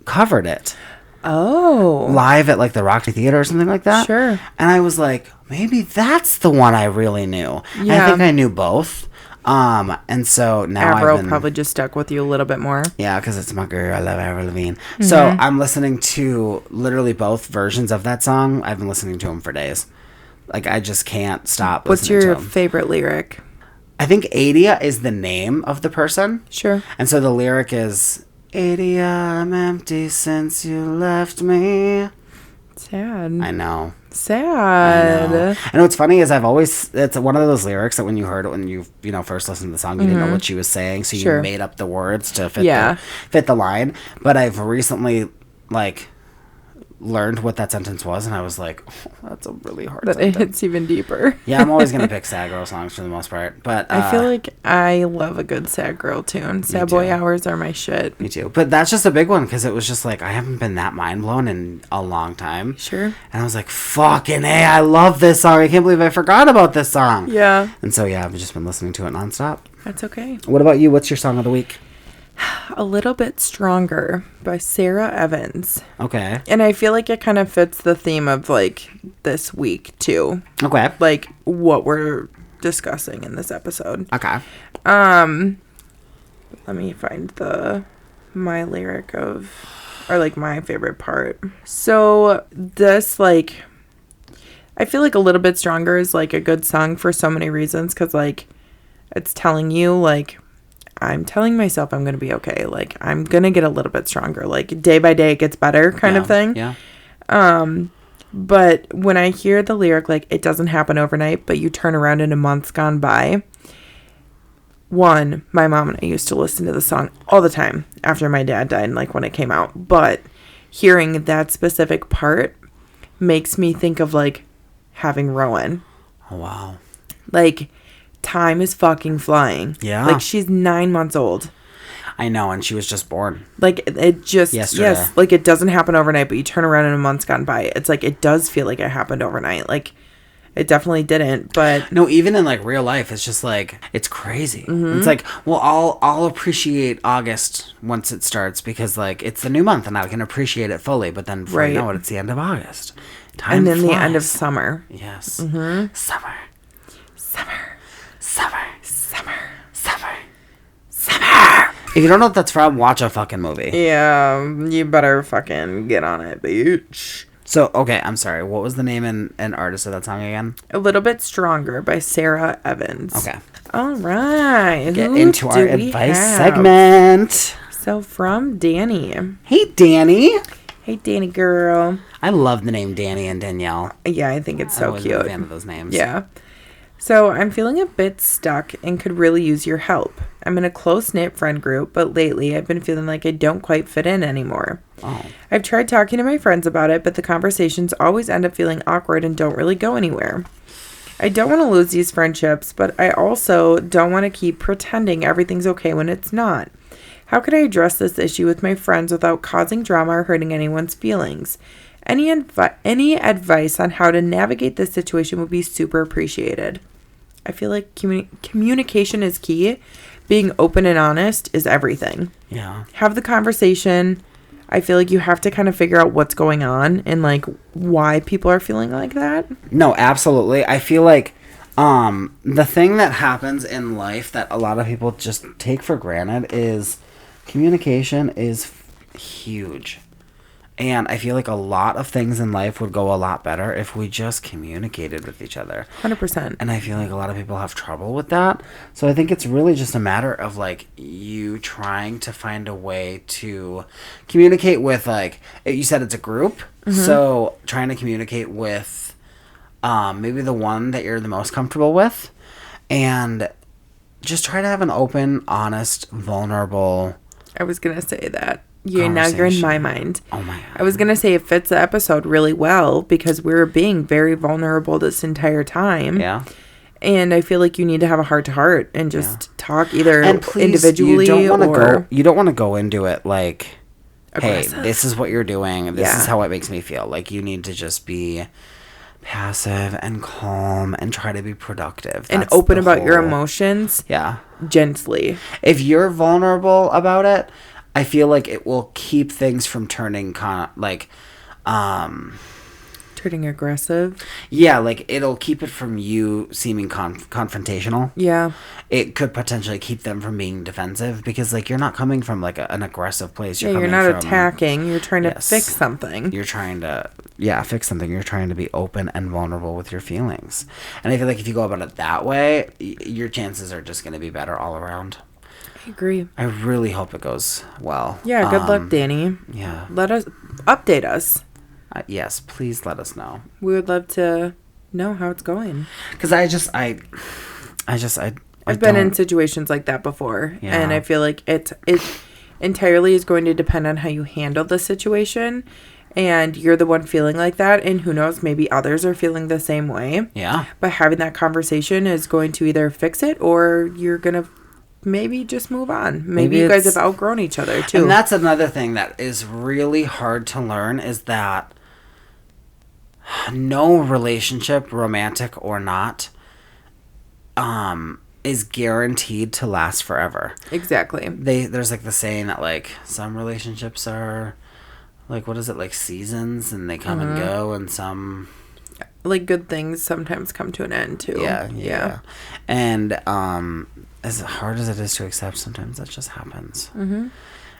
covered it. live at like the Roxy Theater or something like that. Sure. And I was like, maybe that's the one I really knew. Yeah. I think I knew both. And so now Avril probably just stuck with you a little bit more. Yeah, because it's my girl. I love Avril Lavigne. So I'm listening to literally both versions of that song. I've been listening to them for days. Like, I just can't stop listening to them. What's your favorite lyric? I think Adia is the name of the person. Sure. And so the lyric is, Adia, I'm empty since you left me. Sad. I know. Sad. And what's funny is it's one of those lyrics that when you heard it, when you first listened to the song, you didn't know what she was saying, so you made up the words to fit the line. But I've recently, like, learned what that sentence was, and I was like, oh, that's a really hard sentence. It hits even deeper. Yeah, I'm always gonna pick sad girl songs for the most part, but I feel like I love a good sad girl tune. Sad boy hours are my shit. Me too. But that's just a big one, because it was just like, I haven't been that mind blown in a long time. Sure. And I was like, fucking A, I love this song. I can't believe I forgot about this song. Yeah. And so yeah, I've just been listening to it nonstop. That's okay. What about you? What's your song of the week? A Little Bit Stronger by Sarah Evans. Okay. And I feel like it kind of fits the theme of, like, this week, too. Okay. Like, what we're discussing in this episode. Okay. Let me find my lyric of, or, like, my favorite part. So, this, like, I feel like A Little Bit Stronger is, like, a good song for so many reasons, because, like, it's telling you, like, I'm telling myself I'm going to be okay. Like, I'm going to get a little bit stronger. Like, day by day it gets better kind of thing. Yeah. But when I hear the lyric, like, it doesn't happen overnight, but you turn around in a month's gone by. One, my mom and I used to listen to the song all the time after my dad died, and, like, when it came out. But hearing that specific part makes me think of, like, having Rowan. Oh, wow. Like, time is fucking flying. Yeah. Like, she's 9 months old. I know, and she was just born. Like, it just, yesterday. Yes, like, it doesn't happen overnight, but you turn around and a month's gone by. It's like, it does feel like it happened overnight. Like, it definitely didn't, but... No, even in, like, real life, it's just, like, it's crazy. Mm-hmm. It's like, well, I'll appreciate August once it starts, because, like, it's the new month, and I can appreciate it fully, but then before you know it, it's the end of August. Time and then flies. the end of summer. Yes. Mm-hmm. Summer. If you don't know what that's from, watch a fucking movie. Yeah, you better fucking get on it, bitch. So, okay, I'm sorry. What was the name and artist of that song again? A Little Bit Stronger by Sarah Evans. Okay. All right. Get into our advice segment. So, from Danny. Hey, Danny. Hey, Danny girl. I love the name Danny and Danielle. Yeah, I think it's so cute. I'm a fan of those names. Yeah. So, I'm feeling a bit stuck and could really use your help. I'm in a close-knit friend group, but lately I've been feeling like I don't quite fit in anymore. Oh. I've tried talking to my friends about it, but the conversations always end up feeling awkward and don't really go anywhere. I don't want to lose these friendships, but I also don't want to keep pretending everything's okay when it's not. How could I address this issue with my friends without causing drama or hurting anyone's feelings? Any advice on how to navigate this situation would be super appreciated. I feel like communication is key. Being open and honest is everything. Yeah. Have the conversation. I feel like you have to kind of figure out what's going on and, like, why people are feeling like that. No, absolutely. I feel like the thing that happens in life that a lot of people just take for granted is communication is huge. And I feel like a lot of things in life would go a lot better if we just communicated with each other. 100%. And I feel like a lot of people have trouble with that. So I think it's really just a matter of, like, you trying to find a way to communicate with, like, you said it's a group. Mm-hmm. So trying to communicate with maybe the one that you're the most comfortable with. And just try to have an open, honest, vulnerable... I was going to say that. Yeah, now you're in my mind. Oh my God. I was going to say it fits the episode really well because we were being very vulnerable this entire time. Yeah. And I feel like you need to have a heart-to-heart and just talk either and please, individually you don't want to go into it like, aggressive. Hey, this is what you're doing. This is how it makes me feel. Like, you need to just be passive and calm and try to be productive. And open about your emotions. Yeah. Gently. If you're vulnerable about it, I feel like it will keep things from turning turning aggressive. Yeah, like it'll keep it from you seeming confrontational. Yeah. It could potentially keep them from being defensive because like you're not coming from like an aggressive place. You're not attacking. You're trying to fix something. You're trying to fix something. You're trying to be open and vulnerable with your feelings. And I feel like if you go about it that way, your chances are just going to be better all around. I agree. I really hope it goes well. Yeah, good luck, Danny. Yeah. Let us update us. Yes, please let us know. We would love to know how it's going. Because I've been in situations like that before, and I feel like it entirely is going to depend on how you handle the situation, and you're the one feeling like that, and who knows, maybe others are feeling the same way. Yeah. But having that conversation is going to either fix it, or you're gonna maybe just move on. Maybe you guys have outgrown each other too. And that's another thing that is really hard to learn is that no relationship, romantic or not, is guaranteed to last forever. Exactly. There's like the saying that like some relationships are like, what is it, like seasons, and they come and go, and some like good things sometimes come to an end too. Yeah. And as hard as it is to accept, sometimes that just happens. Mm-hmm.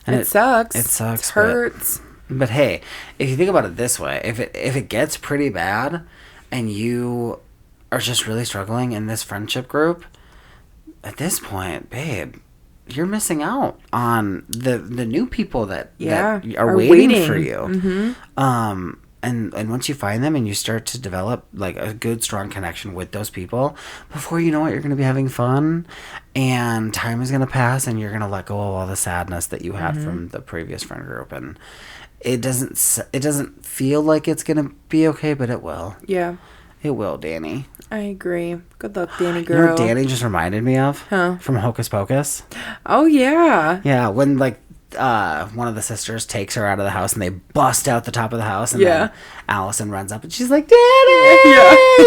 And it sucks. It sucks. It hurts. But hey, if you think about it this way, if it gets pretty bad and you are just really struggling in this friendship group, at this point, babe, you're missing out on the new people that are waiting for you. Mm-hmm. And once you find them and you start to develop like a good, strong connection with those people, before you know it, you're going to be having fun, and time is going to pass, and you're going to let go of all the sadness that you had from the previous friend group. And it doesn't feel like it's going to be okay, but it will. Yeah. It will, Danny. I agree. Good luck, Danny girl. You know what Danny just reminded me of? Huh? From Hocus Pocus. Oh, yeah. Yeah, when like one of the sisters takes her out of the house and they bust out the top of the house, and then Allison runs up and she's like, Danny!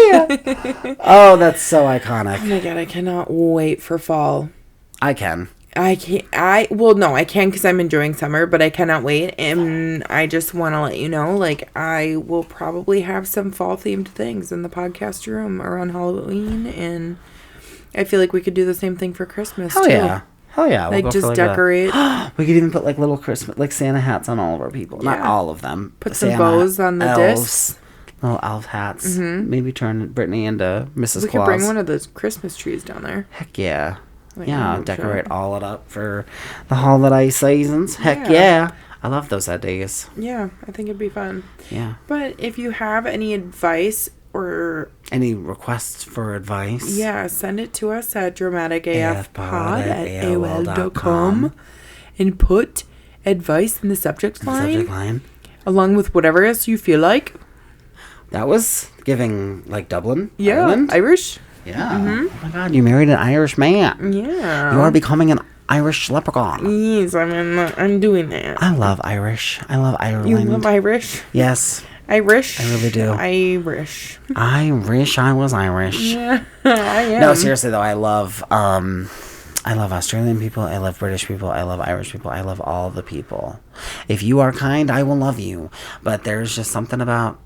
Yeah. Oh, that's so iconic. Oh my God, I cannot wait for fall. I can. I can't. Well, no, I can because I'm enjoying summer, but I cannot wait. And I just want to let you know, like, I will probably have some fall themed things in the podcast room around Halloween. And I feel like we could do the same thing for Christmas, too. Yeah. Hell yeah. We'll like, just decorate. We could even put, like, little Christmas, like, Santa hats on all of our people. Yeah. Not all of them. Put some bows on the discs. Little elf hats. Mm-hmm. Maybe turn Brittany into Mrs. Claus. We could bring one of those Christmas trees down there. Heck yeah. Yeah, decorate all it up for the holiday seasons. Heck yeah. I love those ideas. Yeah, I think it'd be fun. Yeah. But if you have any advice or any requests for advice, send it to us at dramaticafpod@aol.com and put advice in the subject line. Along with whatever else you feel like. That was giving like Dublin, Ireland. Irish. Yeah. Mm-hmm. Oh my God, you married an Irish man. Yeah. You are becoming an Irish leprechaun. Yes, I'm doing that. I love Irish. I love Ireland. You love Irish? Yes. Irish? I really do. Irish. I wish I was Irish. Yeah, I am. No, seriously though, I love Australian people. I love British people. I love Irish people. I love all the people. If you are kind, I will love you. But there's just something about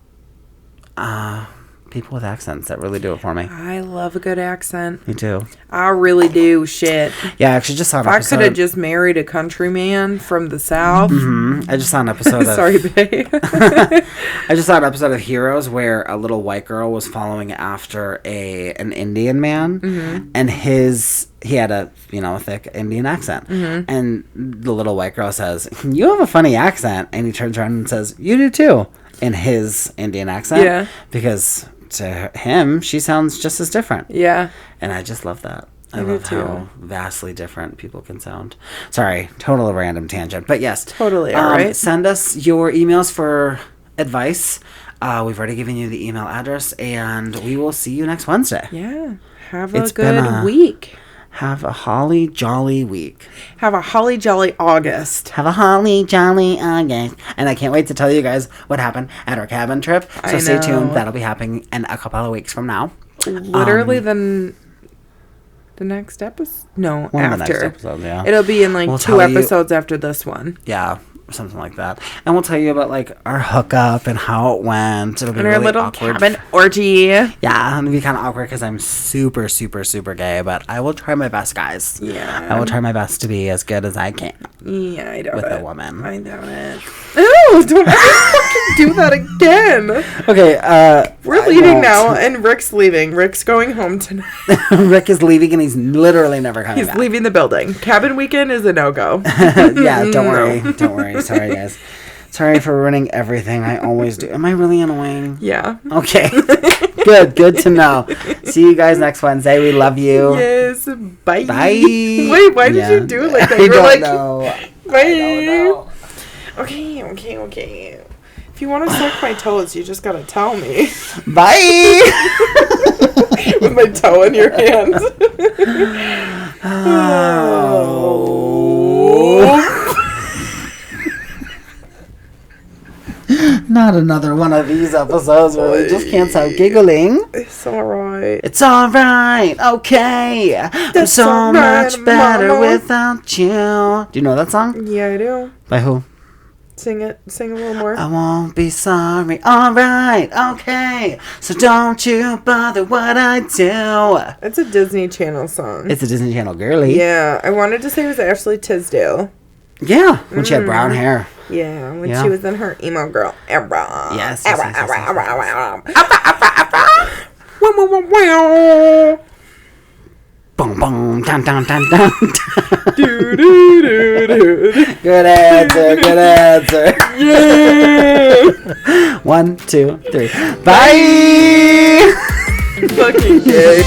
people with accents that really do it for me. I love a good accent. Me too. I really do. Shit. Yeah, I actually just saw an episode. I could have just married a countryman from the South. Mm-hmm. I just saw an episode of... Sorry, babe. I just saw an episode of Heroes where a little white girl was following after an Indian man, and he had a thick Indian accent, and the little white girl says, "You have a funny accent," and he turns around and says, "You do too," in his Indian accent. Yeah, because to him, she sounds just as different. Yeah. And I just love that. I love how vastly different people can sound. Sorry, total random tangent. But yes. Totally, all right. Send us your emails for advice. We've already given you the email address, and we will see you next Wednesday. Yeah. Have a good week. Have a holly jolly week. Have a holly jolly August. Have a holly jolly August. And I can't wait to tell you guys what happened at our cabin trip. So stay tuned. That'll be happening in a couple of weeks from now. Literally The next episode? No, One after. of the next episodes, yeah. It'll be in like We'll 2 episodes after this one. Yeah, something like that. And we'll tell you about like our hookup and how it went. It'll be And our really little awkward. cabin orgy. Yeah, it'll be kind of awkward because I'm super, super, super gay, but I will try my best, guys. Yeah. I will try my best to be as good as I can. Yeah, I doubt with it. a woman. I doubt it. Ew, don't ever fucking do that again. Okay, We're leaving now, and Rick's leaving. Rick's going home tonight. Rick is leaving and he's literally never coming He's back. leaving the building. Cabin weekend is a no-go. Yeah, don't worry. Don't worry. Sorry, guys. Sorry for ruining everything. I always do. Am I really annoying? Yeah. Okay. Good to know. See you guys next Wednesday. We love you. Yes. Bye. Bye. Wait, why did you do it like that? I You were don't like, know. bye. I don't know. Okay. If you want to suck my toes, you just gotta tell me. Bye. With my toe in your hand. Not another one of these episodes where we just can't stop giggling. It's alright. It's alright, okay. I'm so alright, much better mama. without you. Do you know that song? Yeah, I do. By who? Sing it. Sing a little more. I won't be sorry. Alright, okay. So don't you bother what I do. It's a Disney Channel song. It's a Disney Channel girly. Yeah, I wanted to say it was Ashley Tisdale. Yeah, when she had brown hair. Yeah, when Yeah. she was in her emo girl era. Yes. Boom, boom, dun, dun, dun, dun. Good answer. Yeah. 1, 2, 3. Bye. Fucking gay.